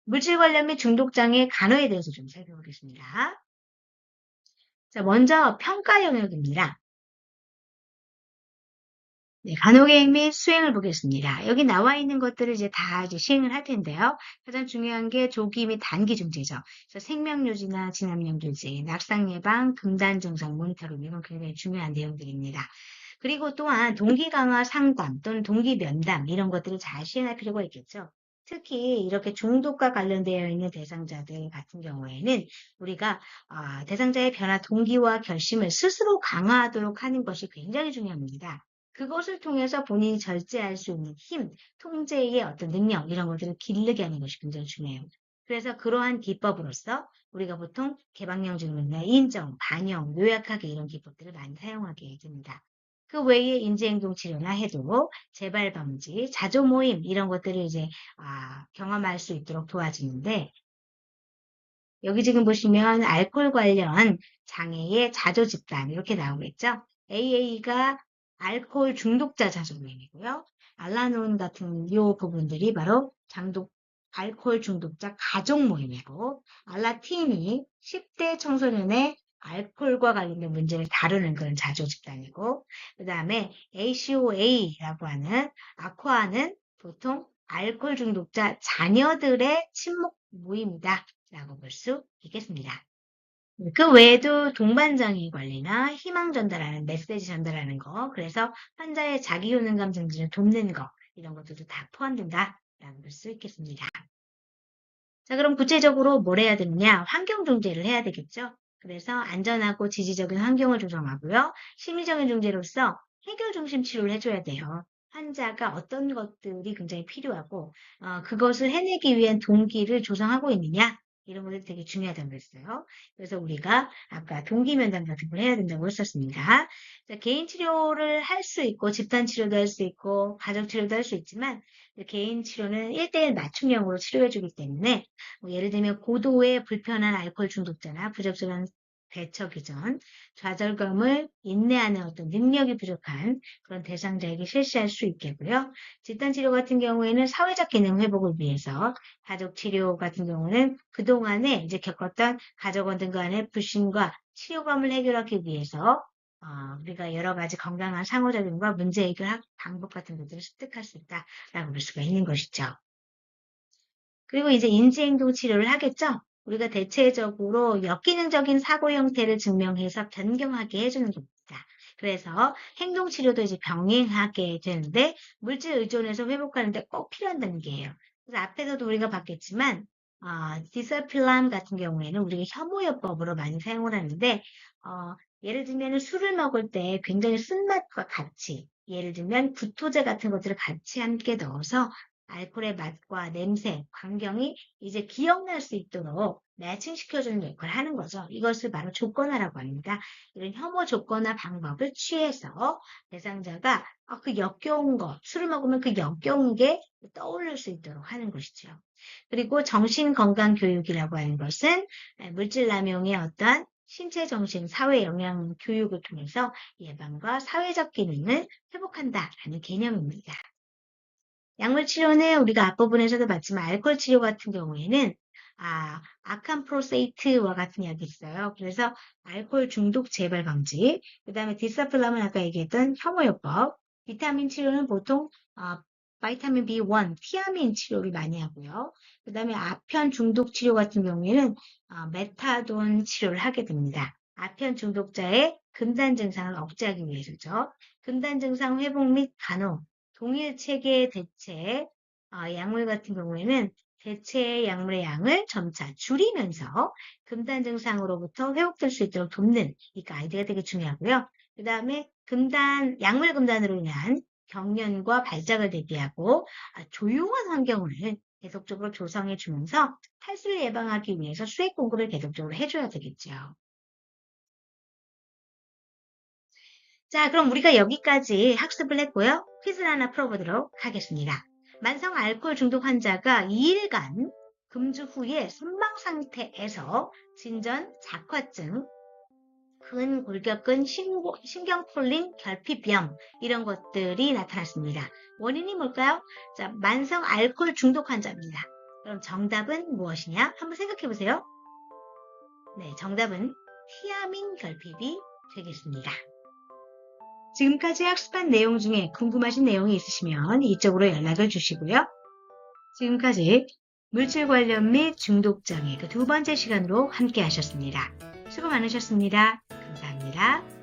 물질 관련 및 중독장애 간호에 대해서 좀 살펴보겠습니다. 자, 먼저 평가 영역입니다. 네, 간호계획 및 수행을 보겠습니다. 여기 나와 있는 것들을 이제 다 이제 시행을 할 텐데요. 가장 중요한 게 조기 및 단기 중재죠. 그래서 생명유지나 진압력 유지, 낙상 예방, 금단 증상 모니터링 이건 굉장히 중요한 내용들입니다. 그리고 또한 동기 강화 상담 또는 동기 면담 이런 것들을 잘 시행할 필요가 있겠죠. 특히 이렇게 중독과 관련되어 있는 대상자들 같은 경우에는 우리가 대상자의 변화 동기와 결심을 스스로 강화하도록 하는 것이 굉장히 중요합니다. 그것을 통해서 본인이 절제할 수 있는 힘, 통제의 어떤 능력 이런 것들을 기르게 하는 것이 굉장히 중요해요. 그래서 그러한 기법으로서 우리가 보통 개방형증후군이나 인정, 반영, 요약하기 이런 기법들을 많이 사용하게 됩니다. 그 외에 인지행동 치료나 해도 재발 방지, 자조 모임 이런 것들을 이제 경험할 수 있도록 도와주는데 여기 지금 보시면 알코올 관련 장애의 자조 집단 이렇게 나오겠죠? AA가 알코올 중독자 자조 모임이고요. 알라논 같은 요 부분들이 바로 알코올 중독자 가족 모임이고 알라틴이 10대 청소년의 알코올과 관련된 문제를 다루는 그런 자조 집단이고 그 다음에 ACOA라고 하는 아쿠아는 보통 알코올 중독자 자녀들의 친목 모임이다 라고 볼 수 있겠습니다. 그 외에도 동반장애 관리나 희망 전달하는 메시지 전달하는 거 그래서 환자의 자기 효능감 증진을 돕는 거 이런 것들도 다 포함된다 라고 볼 수 있겠습니다. 자, 그럼 구체적으로 뭘 해야 되느냐? 환경 중재를 해야 되겠죠? 그래서 안전하고 지지적인 환경을 조성하고요. 심리적인 중재로서 해결 중심 치료를 해줘야 돼요. 환자가 어떤 것들이 굉장히 필요하고 그것을 해내기 위한 동기를 조성하고 있느냐? 이런 것들이 되게 중요하다고 했어요. 그래서 우리가 아까 동기 면담 같은 걸 해야 된다고 했었습니다. 자, 개인 치료를 할 수 있고 집단 치료도 할 수 있고 가족 치료도 할 수 있지만 개인 치료는 1대1 맞춤형으로 치료해주기 때문에 예를 들면 고도의 불편한 알코올 중독자나 부적절한 대처 기전, 좌절감을 인내하는 어떤 능력이 부족한 그런 대상자에게 실시할 수 있겠고요. 집단치료 같은 경우에는 사회적 기능 회복을 위해서, 가족치료 같은 경우는 그동안에 이제 겪었던 가족원 등 간의 불신과 치료감을 해결하기 위해서 우리가 여러 가지 건강한 상호작용과 문제 해결 방법 같은 것들을 습득할 수 있다라고 볼 수가 있는 것이죠. 그리고 이제 인지행동 치료를 하겠죠? 우리가 대체적으로 역기능적인 사고 형태를 증명해서 변경하게 해주는 겁니다. 그래서 행동치료도 이제 병행하게 되는데 물질 의존에서 회복하는데 꼭 필요한 단계예요. 그래서 앞에서도 우리가 봤겠지만 디서필람 같은 경우에는 우리가 혐오요법으로 많이 사용을 하는데 예를 들면 술을 먹을 때 굉장히 쓴맛과 같이 예를 들면 구토제 같은 것들을 같이 함께 넣어서 알코올의 맛과 냄새, 광경이 이제 기억날 수 있도록 매칭시켜주는 역할을 하는 거죠. 이것을 바로 조건화라고 합니다. 이런 혐오 조건화 방법을 취해서 대상자가 그 역겨운 거, 술을 먹으면 그 역겨운 게 떠올릴 수 있도록 하는 것이죠. 그리고 정신건강교육이라고 하는 것은 물질 남용의 어떠한 신체, 정신, 사회 영향 교육을 통해서 예방과 사회적 기능을 회복한다라는 개념입니다. 약물 치료는 우리가 앞부분에서도 봤지만 알코올 치료 같은 경우에는 아캄프로세이트와 같은 약이 있어요. 그래서 알코올 중독 재발 방지, 그 다음에 디서플람은 아까 얘기했던 혐오요법, 비타민 치료는 보통 바이타민 B1, 티아민 치료를 많이 하고요. 그 다음에 아편 중독 치료 같은 경우에는 메타돈 치료를 하게 됩니다. 아편 중독자의 금단 증상을 억제하기 위해서죠. 금단 증상 회복 및 간호, 동일 체계의 대체 약물 같은 경우에는 대체 약물의 양을 점차 줄이면서 금단 증상으로부터 회복될 수 있도록 돕는 이 가이드가 되게 중요하고요. 그 다음에 약물 금단으로 인한 경련과 발작을 대비하고 조용한 환경을 계속적으로 조성해 주면서 탈수를 예방하기 위해서 수액 공급을 계속적으로 해줘야 되겠죠. 자, 그럼 우리가 여기까지 학습을 했고요. 퀴즈를 하나 풀어보도록 하겠습니다. 만성 알코올 중독 환자가 2일간 금주 후에 선망 상태에서 진전, 작화증, 근골격근, 신경풀림, 결핍염 이런 것들이 나타났습니다. 원인이 뭘까요? 자, 만성 알코올 중독 환자입니다. 그럼 정답은 무엇이냐? 한번 생각해 보세요. 네, 정답은 티아민 결핍이 되겠습니다. 지금까지 학습한 내용 중에 궁금하신 내용이 있으시면 이쪽으로 연락을 주시고요. 지금까지 물질 관련 및 중독장애 그 두 번째 시간으로 함께 하셨습니다. 수고 많으셨습니다. 감사합니다.